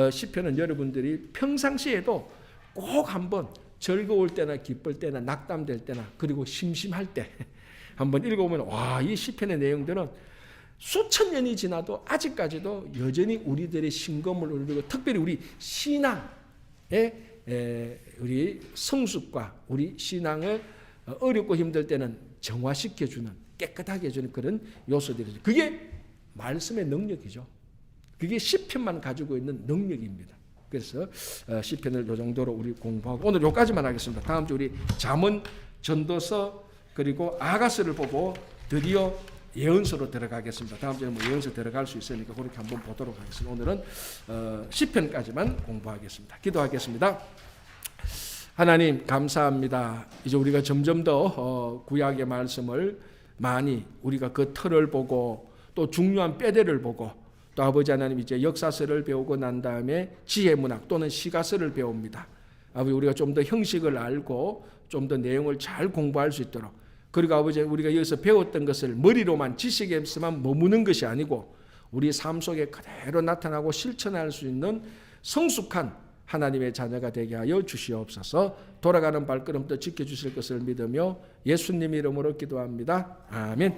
시편은 여러분들이 평상시에도 꼭 한번 즐거울 때나 기쁠 때나 낙담될 때나 그리고 심심할 때 한번 읽어보면 와, 이 시편의 내용들은 수천 년이 지나도 아직까지도 여전히 우리들의 심금을 울리고 특별히 우리 신앙의 우리 성숙과 우리 신앙을 어렵고 힘들 때는 정화시켜주는 깨끗하게 해주는 그런 요소들이죠. 그게 말씀의 능력이죠. 그게 시편만 가지고 있는 능력입니다. 그래서 시편을 이 정도로 우리 공부하고 오늘 여기까지만 하겠습니다. 다음 주 우리 잠언, 전도서 그리고 아가서를 보고 드디어 예언서로 들어가겠습니다. 다음 주에 뭐 예언서 들어갈 수 있으니까 그렇게 한번 보도록 하겠습니다. 오늘은 시편까지만 공부하겠습니다. 기도하겠습니다. 하나님 감사합니다. 이제 우리가 점점 더 구약의 말씀을 많이 우리가 그 틀을 보고 또 중요한 뼈대를 보고 또 아버지 하나님 이제 역사서를 배우고 난 다음에 지혜문학 또는 시가서를 배웁니다. 아버지 우리가 좀 더 형식을 알고 좀 더 내용을 잘 공부할 수 있도록 그리고 아버지 우리가 여기서 배웠던 것을 머리로만 지식에서만 머무는 것이 아니고 우리 삶 속에 그대로 나타나고 실천할 수 있는 성숙한 하나님의 자녀가 되게 하여 주시옵소서. 돌아가는 발걸음도 지켜주실 것을 믿으며 예수님 이름으로 기도합니다. 아멘.